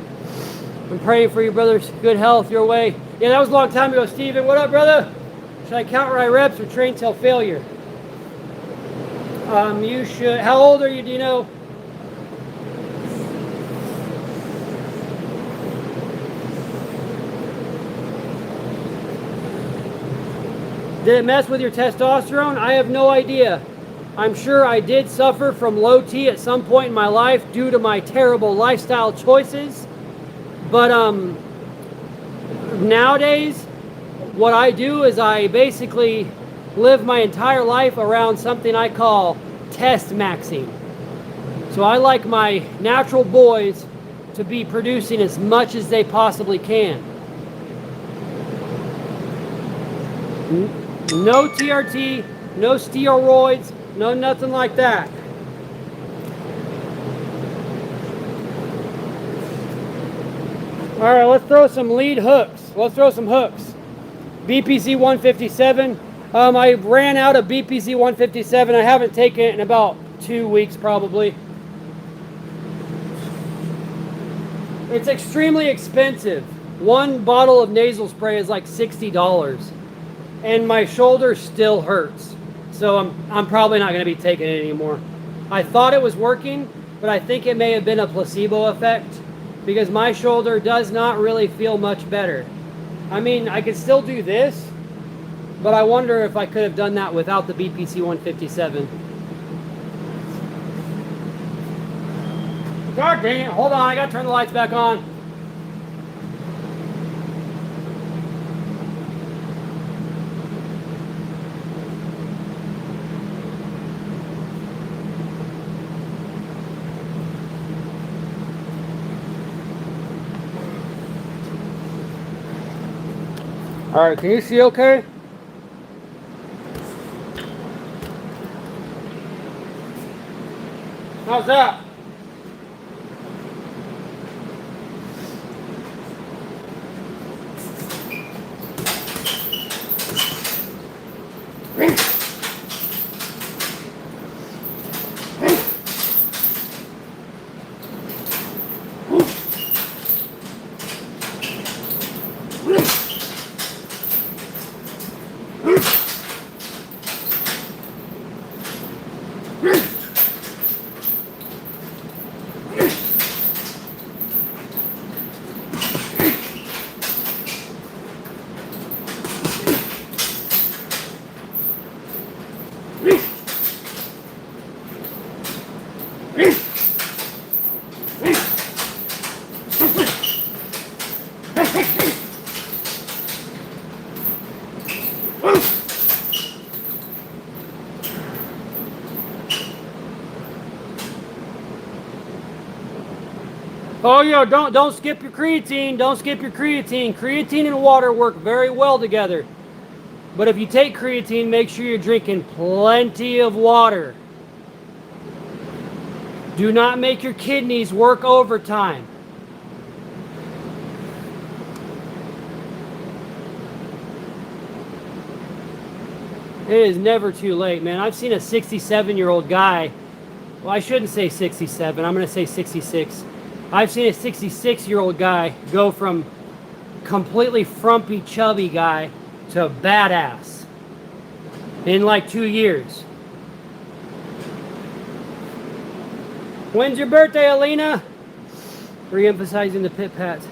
I'm praying for you, brothers. Good health your way. Yeah, that was a long time ago, Steven. What up, brother? Should I count my reps or train till failure? You should. How old are you? Do you know? Did it mess with your testosterone? I have no idea. I'm sure I did suffer from low T at some point in my life due to my terrible lifestyle choices. But nowadays, what I do is I basically live my entire life around something I call test maxing. So I like my natural boys to be producing as much as they possibly can. No TRT, no steroids, no nothing like that. All right, let's throw some lead hooks. Let's throw some hooks. BPC 157. I ran out of BPC 157. I haven't taken it in about 2 weeks probably. It's extremely expensive. One bottle of nasal spray is like $60. And my shoulder still hurts. So I'm probably not going to be taking it anymore. I thought it was working, but I think it may have been a placebo effect because my shoulder does not really feel much better. I mean, I could still do this, but I wonder if I could have done that without the BPC 157. God dang it, hold on, I gotta turn the lights back on. All right, can you see okay? How's that? Oh yeah, don't skip your creatine. Don't skip your creatine. Creatine and water work very well together. But if you take creatine, make sure you're drinking plenty of water. Do not make your kidneys work overtime. It is never too late, man. I've seen a 67-year-old guy. Well, I shouldn't say 67. I'm going to say 66. I've seen a 66-year-old guy go from completely frumpy, chubby guy to badass in like 2 years. When's your birthday, Alina? Re-emphasizing the pit pats.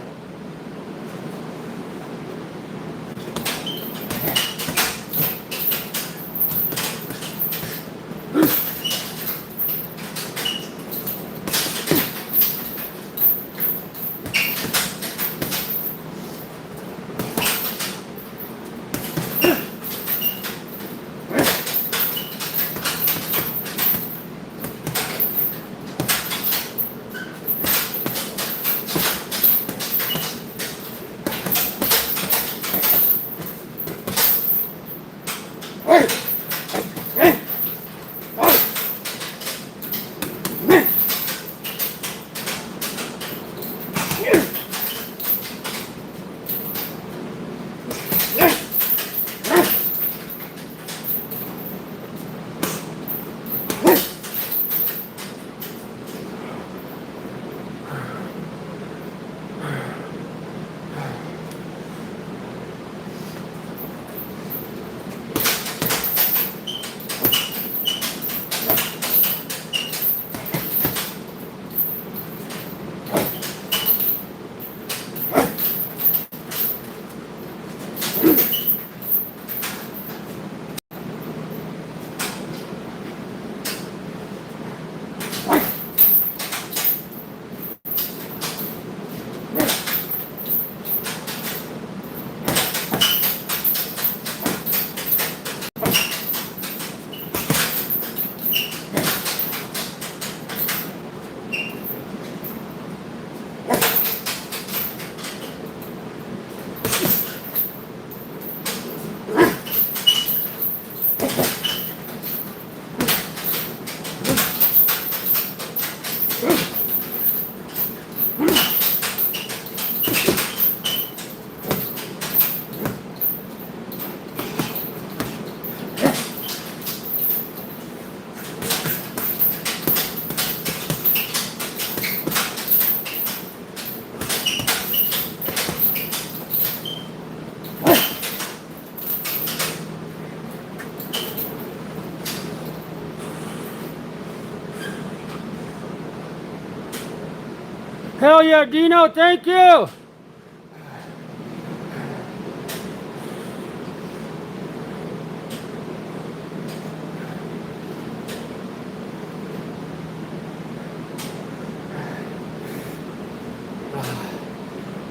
Hell yeah, Dino, thank you.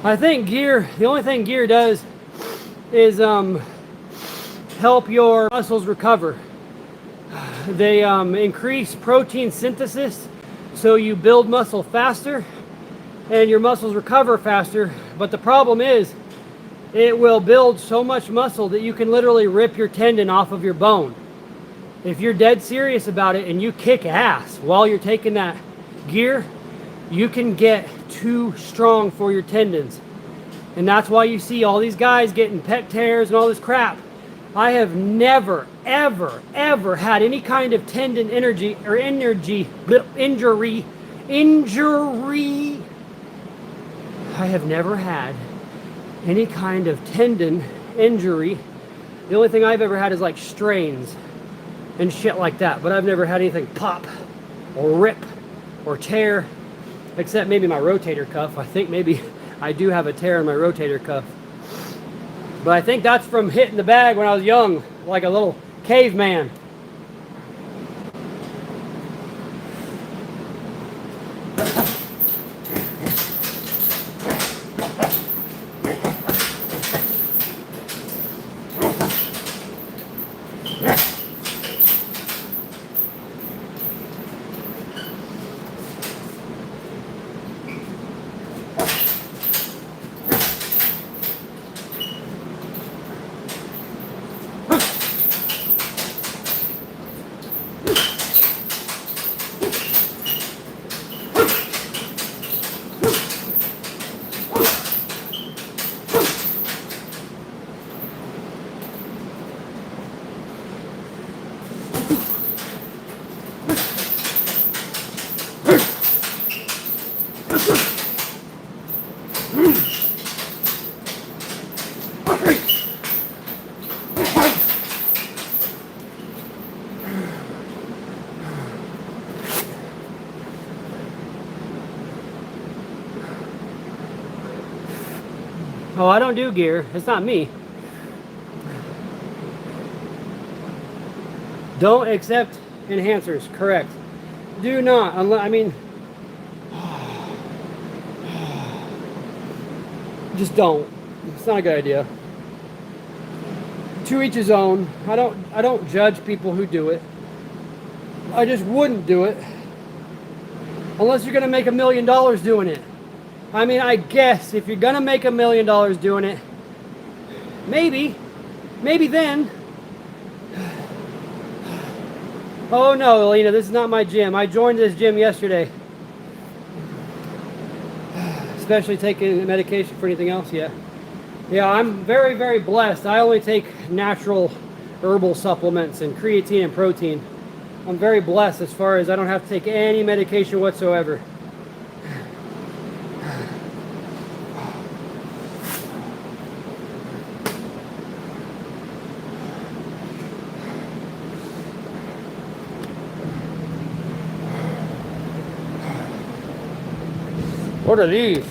I think gear, the only thing gear does is help your muscles recover. They increase protein synthesis, so you build muscle faster and your muscles recover faster. But the problem is, it will build so much muscle that you can literally rip your tendon off of your bone. If you're dead serious about it and you kick ass while you're taking that gear, you can get too strong for your tendons. And that's why you see all these guys getting pec tears and all this crap. I have never, ever, ever had any kind of tendon injury. I have never had any kind of tendon injury. The only thing I've ever had is like strains and shit like that. But I've never had anything pop or rip or tear, except maybe my rotator cuff. I think maybe I do have a tear in my rotator cuff. But I think that's from hitting the bag when I was young, like a little caveman. Oh, I don't do gear. It's not me. Don't accept enhancers. Correct. Do not. I mean, just don't. It's not a good idea. To each his own. I don't judge people who do it. I just wouldn't do it unless you're gonna make $1 million doing it. I mean, I guess if you're gonna make $1 million doing it, maybe then. Oh no, Alina, this is not my gym. I joined this gym yesterday. Especially taking medication for anything else yet. Yeah, I'm very, very blessed. I only take natural herbal supplements and creatine and protein. I'm very blessed as far as I don't have to take any medication whatsoever. What are these?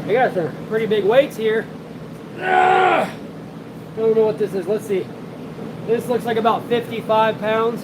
They got some pretty big weights here. I don't know what this is. Let's see. This looks like about 55 pounds.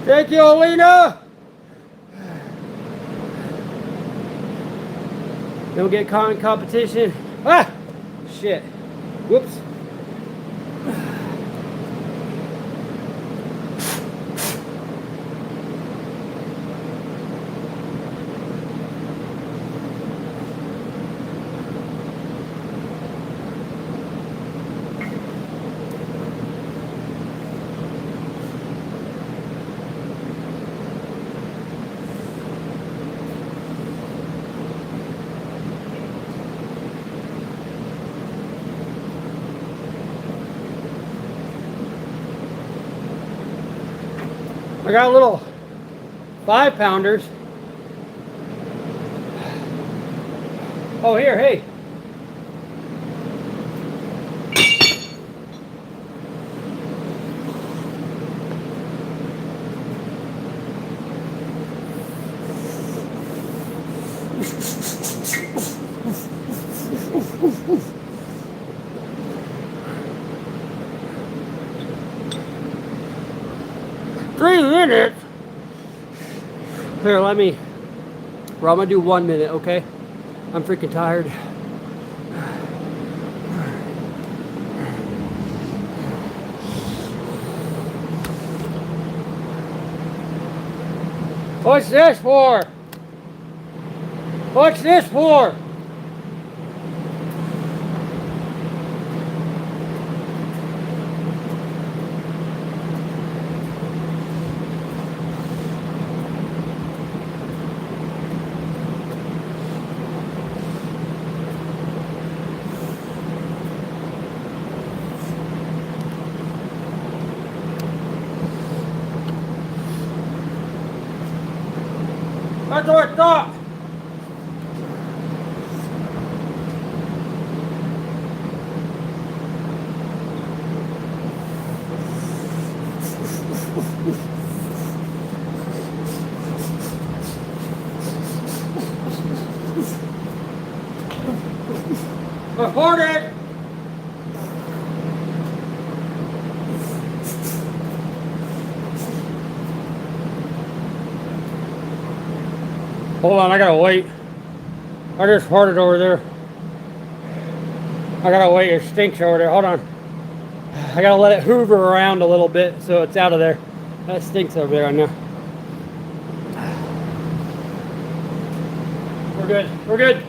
Thank you, Alina! Don't get caught in competition. Ah! Shit. Whoops. I got a little 5-pounders. Oh, here, hey. Minutes. Here, let me. Well, I'm gonna do 1 minute, okay? I'm freaking tired. What's this for? What's this for? That's what I thought. Report it. Hold on, I gotta wait. I just farted over there. I gotta wait, it stinks over there. Hold on. I gotta let it hoover around a little bit so it's out of there. That stinks over there, I know. We're good, we're good.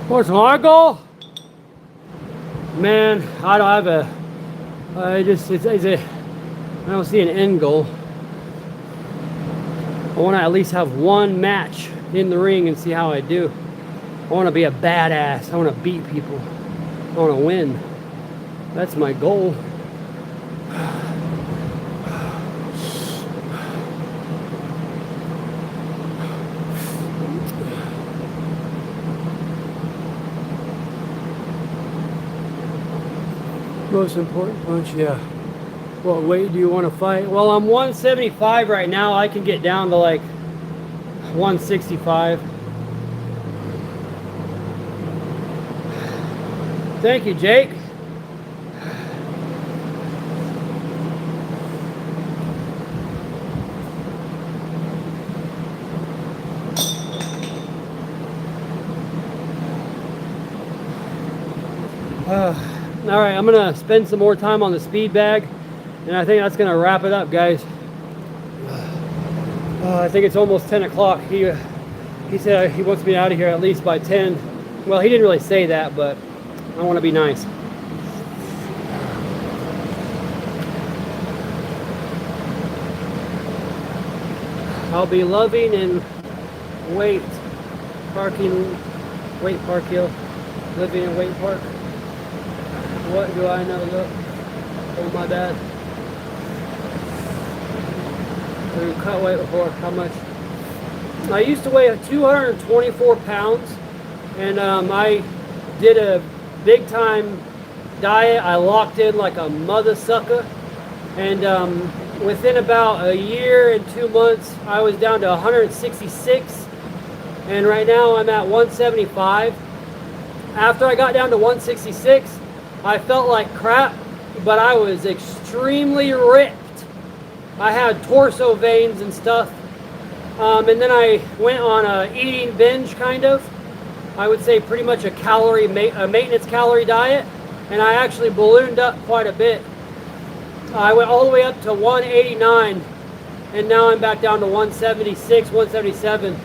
What's my goal? Man, I don't have a. I don't see an end goal. I want to at least have one match in the ring and see how I do. I want to be a badass. I want to beat people. I want to win. That's my goal. Most important punch, yeah. What weight do you want to fight? Well, I'm 175 right now. I can get down to like 165. Thank you, Jake. All right, I'm gonna spend some more time on the speed bag, and I think that's gonna wrap it up, guys. I think it's almost 10 o'clock. He said he wants me out of here at least by 10. Well, he didn't really say that, but I want to be nice. I'll be loving and wait park hill. living in Wayne Park. What do I know? Look. Oh, my bad. We cut weight before. How much? I used to weigh 224 pounds, and I did a big time diet. I locked in like a mother sucker, and within about a year and 2 months, I was down to 166, and right now I'm at 175. After I got down to 166, I felt like crap, but I was extremely ripped. I had torso veins and stuff. And then I went on a eating binge, kind of. I would say pretty much a maintenance calorie diet. And I actually ballooned up quite a bit. I went all the way up to 189. And now I'm back down to 176, 177.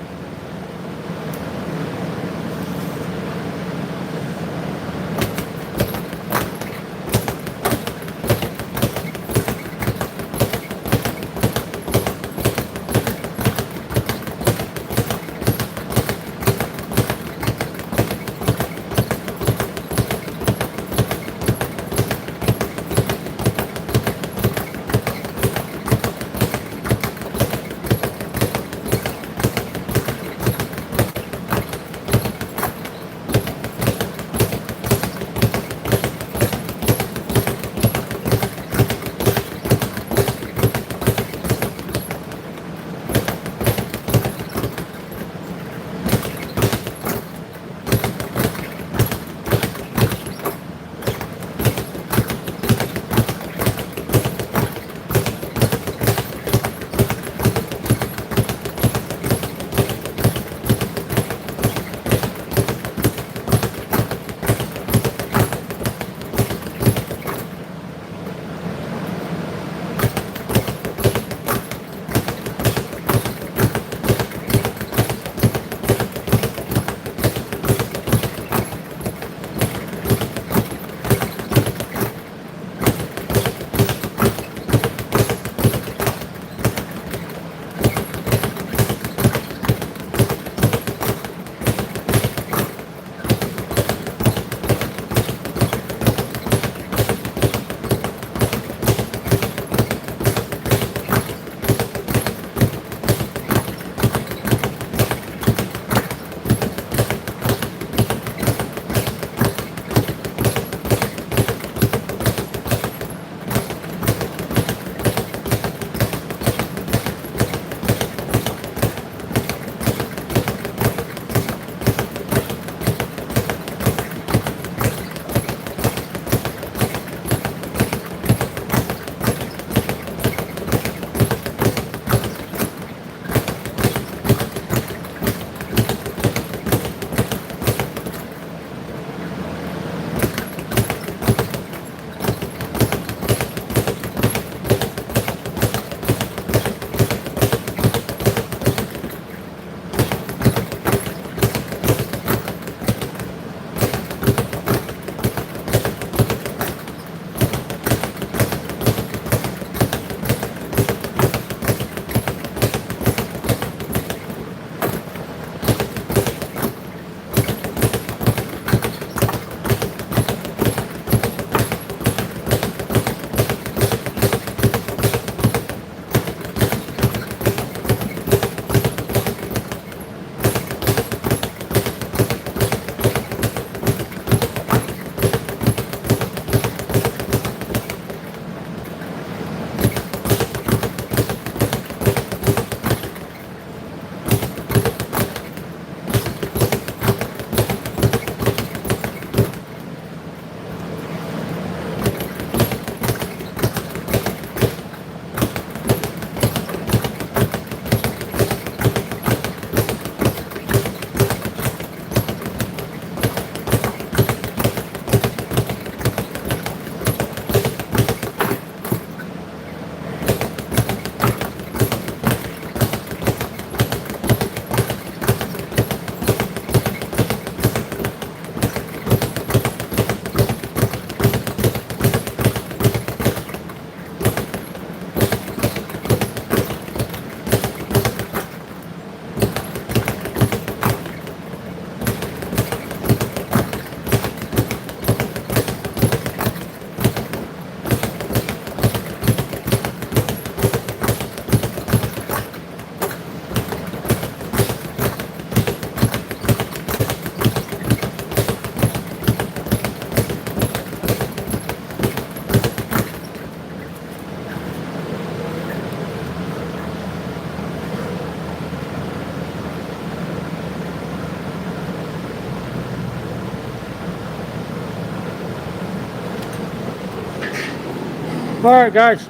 All right, guys.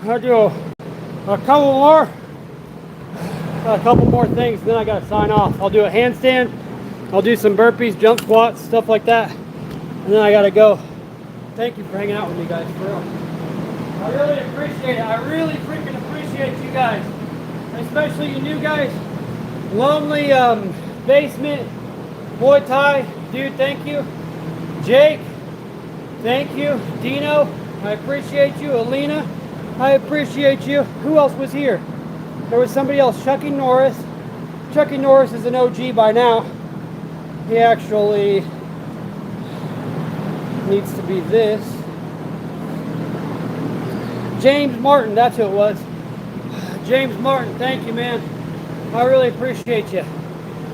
I'll do a couple more things, then I gotta sign off. I'll do a handstand, I'll do some burpees, jump squats, stuff like that, and then I gotta go. Thank you for hanging out with me, guys, for real. I really appreciate it. I really freaking appreciate you guys, especially you new guys. Lonely Basement, Muay Thai, dude, thank you. Jake, thank you. Dino, I appreciate you. Alina, I appreciate you. Who else was here? There was somebody else, Chucky Norris. Chucky Norris is an OG by now. He actually needs to be this. James Martin, that's who it was. James Martin, thank you, man. I really appreciate you.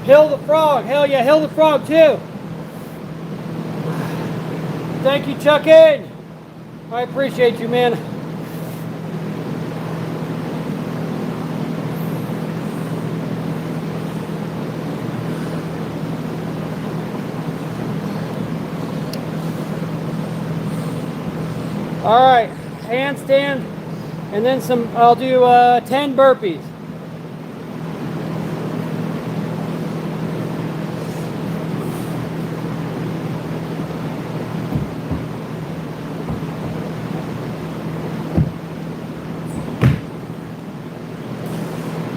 Hill the Frog, hell yeah, Hill the Frog too. Thank you, Chuck In. I appreciate you, man. All right, handstand, and then I'll do 10 burpees.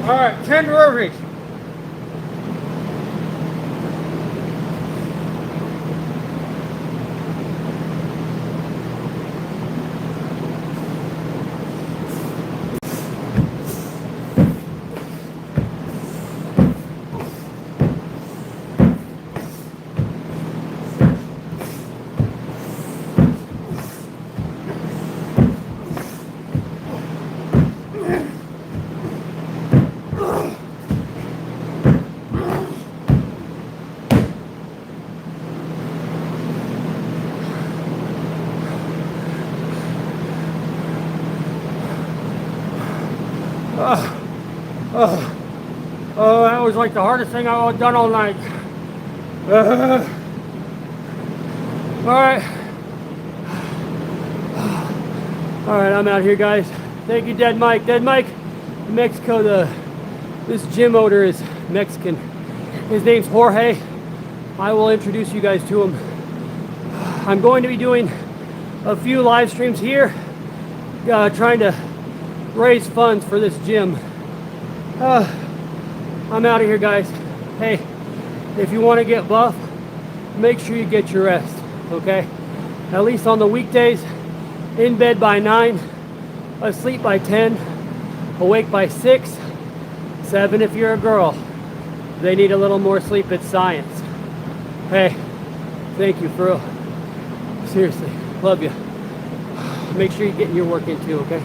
All right, 10 burpees. Oh, that was like the hardest thing I've done all night. All right. All right, I'm out here, guys. Thank you, Dead Mike. Dead Mike, in Mexico, this gym owner is Mexican. His name's Jorge. I will introduce you guys to him. I'm going to be doing a few live streams here, trying to raise funds for this gym. I'm out of here, guys. Hey, if you want to get buff, make sure you get your rest, okay? At least on the weekdays, in bed by 9, asleep by 10, awake by 6, 7 if you're a girl. They need a little more sleep, it's science. Hey, thank you for real. Seriously, love you. Make sure you're getting your work in too, okay?